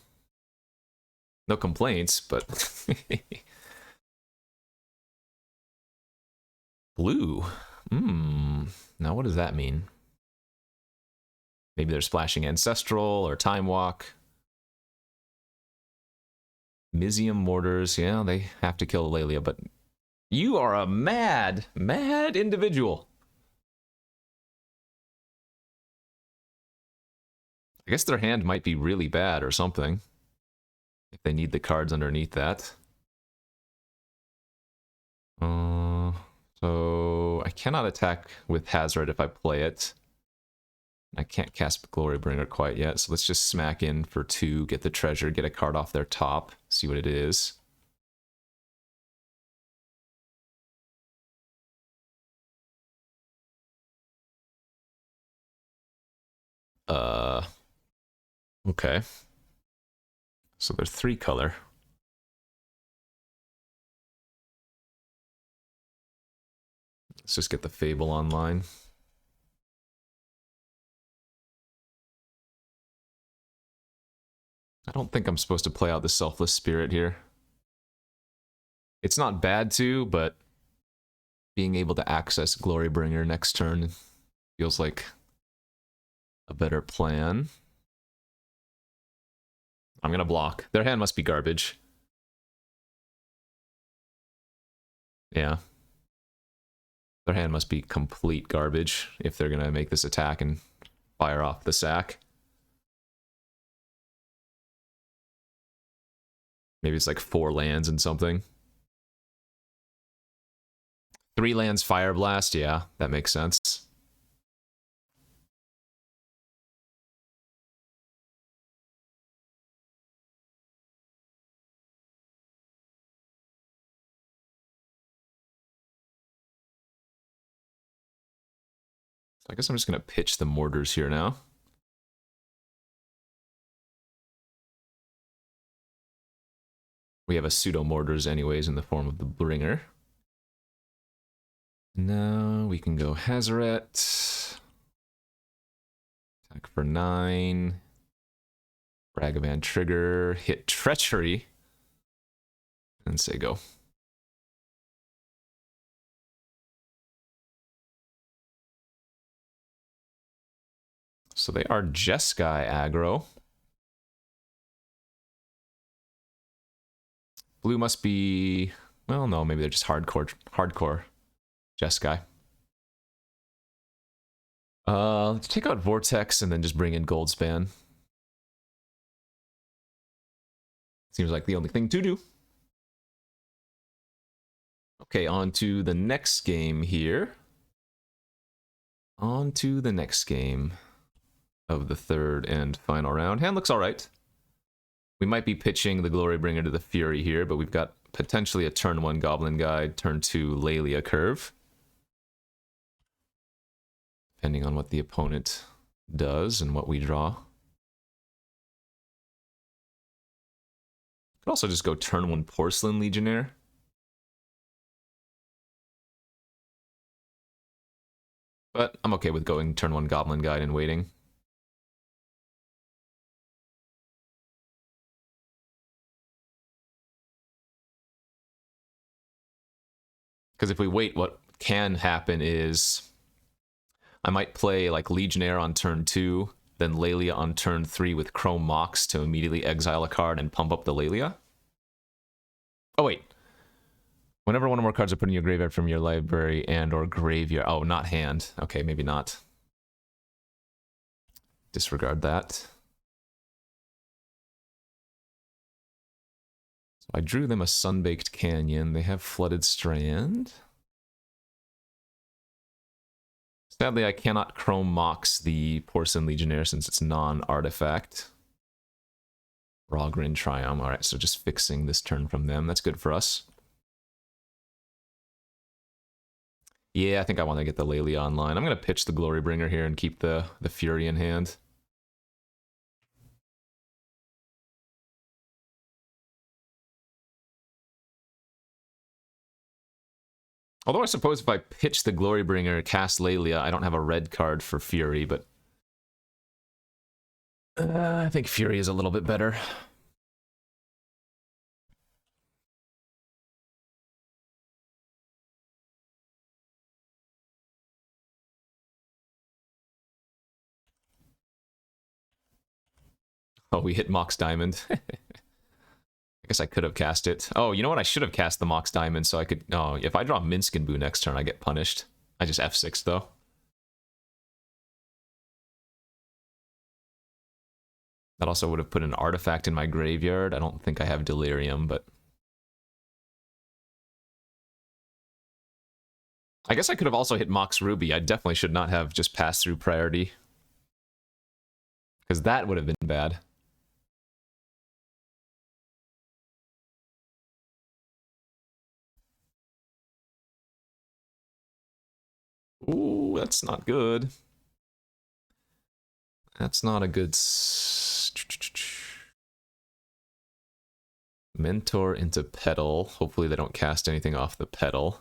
No complaints, but... Blue. Now what does that mean? Maybe they're splashing Ancestral or Time Walk. Mizium Mortars. Yeah, they have to kill Lelia, but... You are a mad individual. I guess their hand might be really bad or something. If they need the cards underneath that. So I cannot attack with Hazoret if I play it. I can't cast Glorybringer quite yet, so let's just smack in for 2, get the treasure, get a card off their top, see what it is. Okay. So they're 3 color. Let's just get the Fable online. I don't think I'm supposed to play out the Selfless Spirit here. It's not bad to, but being able to access Glorybringer next turn feels like a better plan. I'm gonna block. Their hand must be garbage. Yeah. Their hand must be complete garbage if they're gonna make this attack and fire off the sack. Maybe it's like 4 lands and something. 3 lands Fire Blast, yeah, that makes sense. So I guess I'm just gonna pitch the Mortars here now. We have a pseudo Mortars anyways in the form of the Bringer. Now we can go Hazoret. Attack for 9. Ragavan trigger, hit Treachery, and say go. So they are Jeskai aggro. Blue must be, well, no, maybe they're just hardcore Jeskai. Let's take out Vortex and then just bring in Goldspan. Seems like the only thing to do. Okay, on to the next game here. On to the next game of the third and final round. Hand looks all right. We might be pitching the Glorybringer to the Fury here, but we've got potentially a turn 1 Goblin Guide, turn 2 Lelia curve. Depending on what the opponent does and what we draw. Could also just go turn 1 Porcelain Legionnaire. But I'm okay with going turn 1 Goblin Guide and waiting. Because if we wait, what can happen is I might play like Legionnaire on turn 2, then Lelia on turn 3 with Chrome Mox to immediately exile a card and pump up the Lelia. Oh, wait. Whenever one or more cards are put in your graveyard from your library and or graveyard... Oh, not hand. Okay, maybe not. Disregard that. So I drew them a Sunbaked Canyon. They have Flooded Strand. Sadly, I cannot Chrome Mox the Porcelain Legionnaire since it's non-artifact. Rogrin Triumph. Alright, so just fixing this turn from them. That's good for us. Yeah, I think I want to get the Lelia online. I'm going to pitch the Glorybringer here and keep the Fury in hand. Although I suppose if I pitch the Glorybringer, cast Lelia, I don't have a red card for Fury, but... I think Fury is a little bit better. Oh, we hit Mox Diamond. I guess I could have cast it. Oh, you know what? I should have cast the Mox Diamond so I could... Oh, if I draw Minsc and Boo next turn, I get punished. I just F6, though. That also would have put an artifact in my graveyard. I don't think I have Delirium, but... I guess I could have also hit Mox Ruby. I definitely should not have just passed through priority. Because that would have been bad. Ooh, that's not good. That's not a good... Mentor into Petal. Hopefully they don't cast anything off the Petal.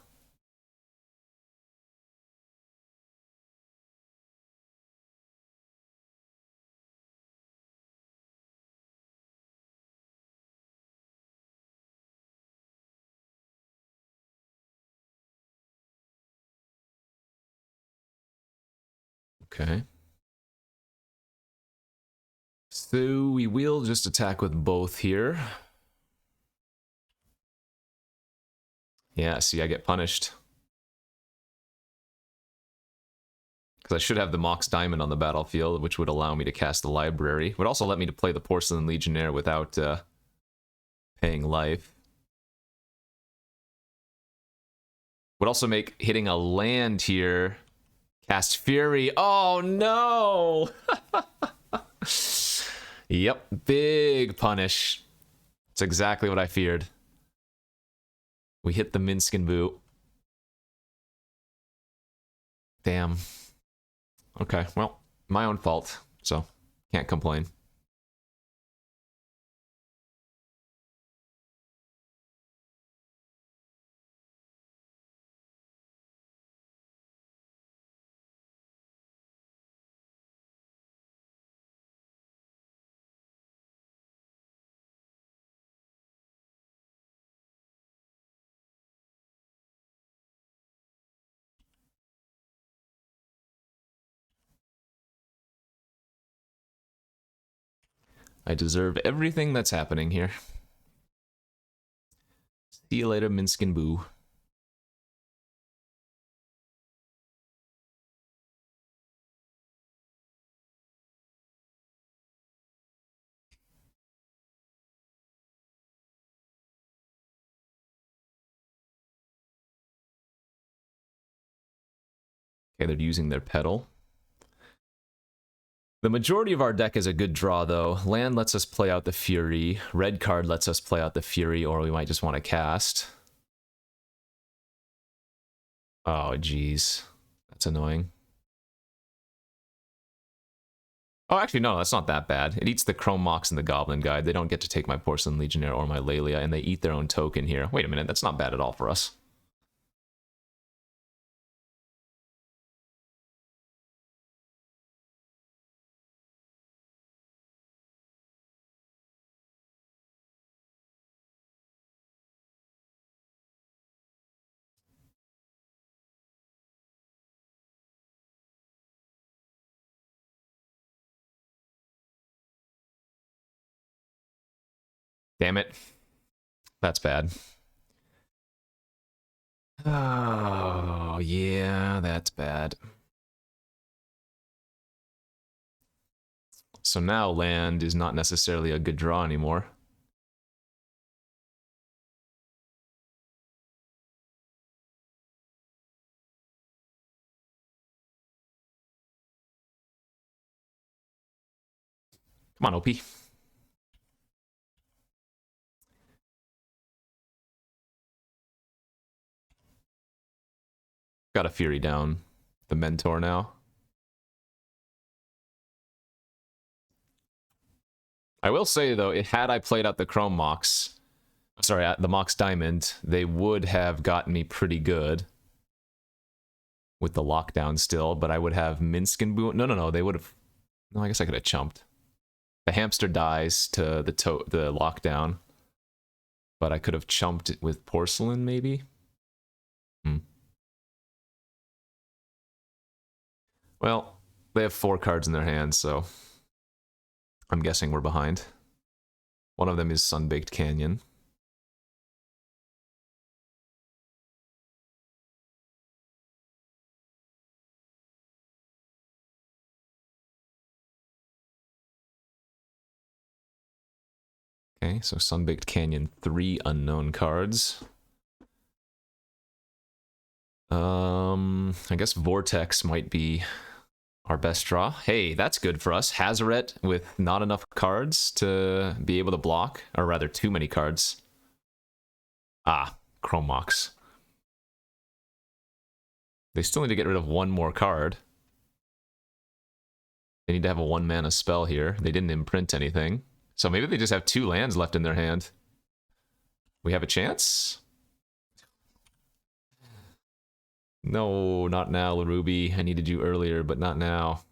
Okay. So we will just attack with both here. Yeah, see, I get punished. Because I should have the Mox Diamond on the battlefield, which would allow me to cast the library. Would also let me to play the Porcelain Legionnaire without paying life. Would also make hitting a land here cast Fury. Oh no! Yep, big punish. It's exactly what I feared. We hit the Minsc and Boo. Damn. Okay, well, my own fault, so can't complain. I deserve everything that's happening here. See you later, Minskin Boo. Okay, they're using their pedal. The majority of our deck is a good draw, though. Land lets us play out the Fury. Red card lets us play out the Fury, or we might just want to cast. Oh, jeez. That's annoying. Oh, actually, no, that's not that bad. It eats the Chrome Mox and the Goblin Guide. They don't get to take my Porcelain Legionnaire or my Lelia, and they eat their own token here. Wait a minute, that's not bad at all for us. Damn it. That's bad. Oh, yeah, that's bad. So now land is not necessarily a good draw anymore. Come on, OP. Got a Fury down. The Mentor now. I will say, though, had I played out the Chrome Mox, sorry, the Mox Diamond, they would have gotten me pretty good with the lockdown still, but I would have Minskin Boon. No, they would have. No, I guess I could have chumped. The hamster dies to the lockdown, but I could have chumped it with Porcelain, maybe? Well, they have 4 cards in their hands, so I'm guessing we're behind. One of them is Sunbaked Canyon. Okay, so Sunbaked Canyon, 3 unknown cards. I guess Vortex might be our best draw. Hey, that's good for us. Hazaret with not enough cards to be able to block, or rather too many cards. Ah, Chrome Mox. They still need to get rid of 1 more card. They need to have a 1-mana spell here. They didn't imprint anything. So maybe they just have 2 lands left in their hand. We have a chance? No, not now, Ruby. I needed you earlier, but not now.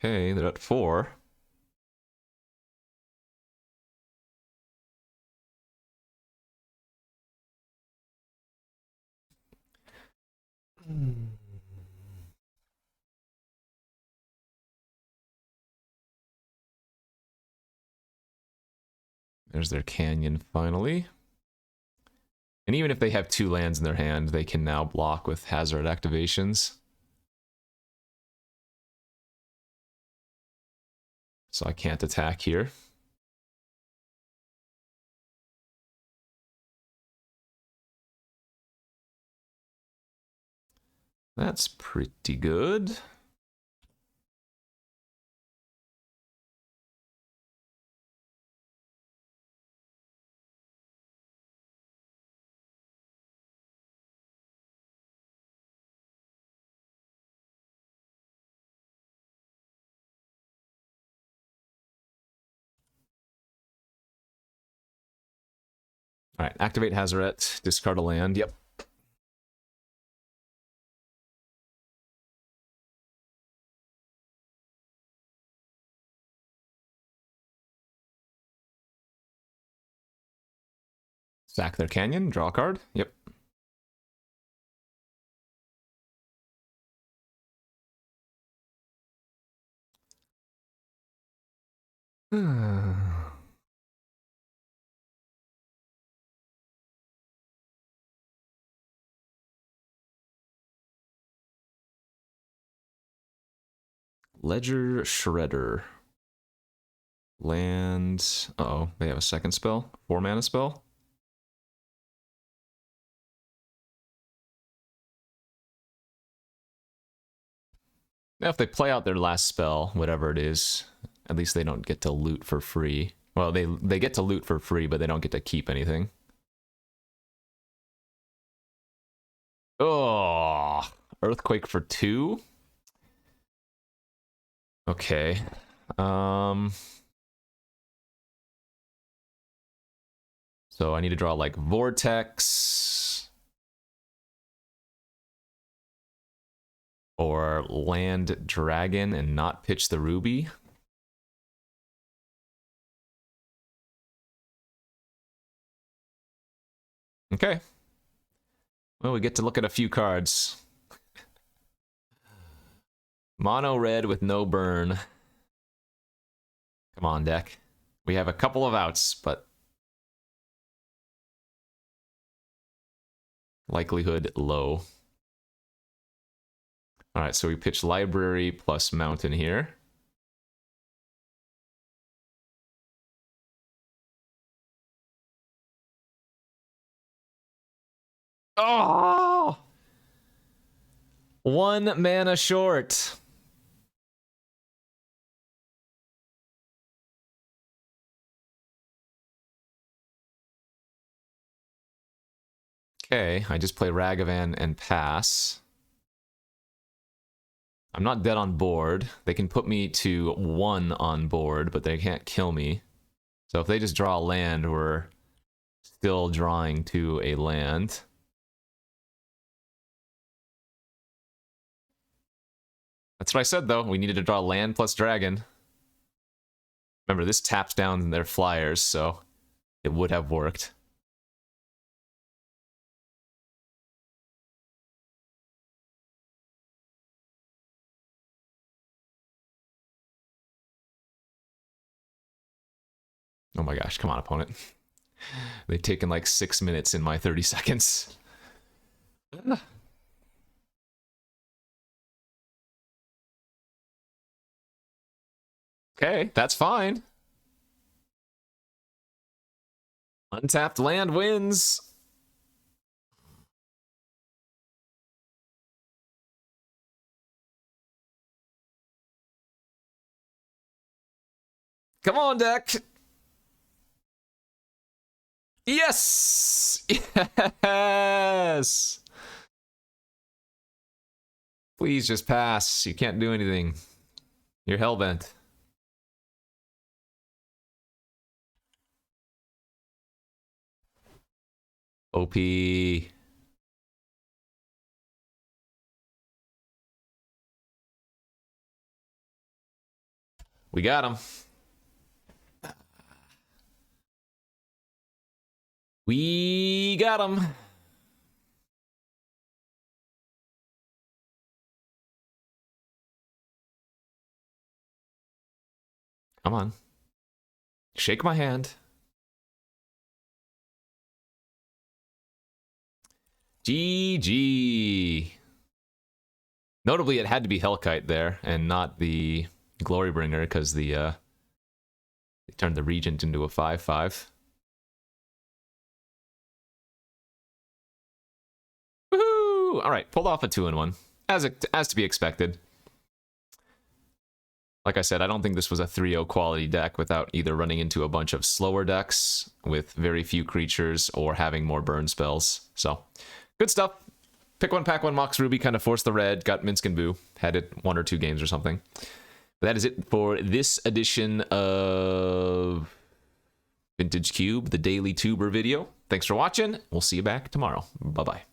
Okay, they're at 4. There's their Canyon finally. And even if they have 2 lands in their hand, they can now block with Hazard activations. So I can't attack here. That's pretty good. All right, activate Hazaret, discard a land. Yep. Sack their canyon, draw a card. Yep. Ledger Shredder. Land. Uh-oh, they have a second spell? 4-mana spell? Now, if they play out their last spell, whatever it is, at least they don't get to loot for free. Well, they get to loot for free, but they don't get to keep anything. Oh, Earthquake for 2? Okay. So I need to draw like Vortex or land Dragon and not pitch the Ruby. Okay. Well, we get to look at a few cards. Mono red with no burn. Come on, deck. We have a couple of outs, but likelihood low. All right, so we pitch Library plus Mountain here. Oh! 1 mana short. Okay, I just play Ragavan and pass. I'm not dead on board. They can put me to 1 on board, but they can't kill me. So if they just draw a land, we're still drawing to a land. That's what I said, though. We needed to draw land plus dragon. Remember, this taps down their flyers, so it would have worked. Oh my gosh, come on, opponent. They've taken like 6 minutes in my 30 seconds. Okay, that's fine. Untapped land wins. Come on, deck. Yes! Yes! Please just pass. You can't do anything. You're hellbent. OP. We got him. We got him. Come on. Shake my hand. GG. Notably, it had to be Hellkite there and not the Glorybringer because the they turned the Regent into a 5/5. Woohoo! All right, pulled off a 2-in-1 as to be expected. Like I said, I don't think this was a 3-0 quality deck without either running into a bunch of slower decks with very few creatures or having more burn spells. So, good stuff. Pick one, pack one, Mox Ruby, kind of forced the red, got Minsk and Boo, had it 1 or 2 games or something. But that is it for this edition of Vintage Cube, the Daily Tuber video. Thanks for watching. We'll see you back tomorrow. Bye-bye.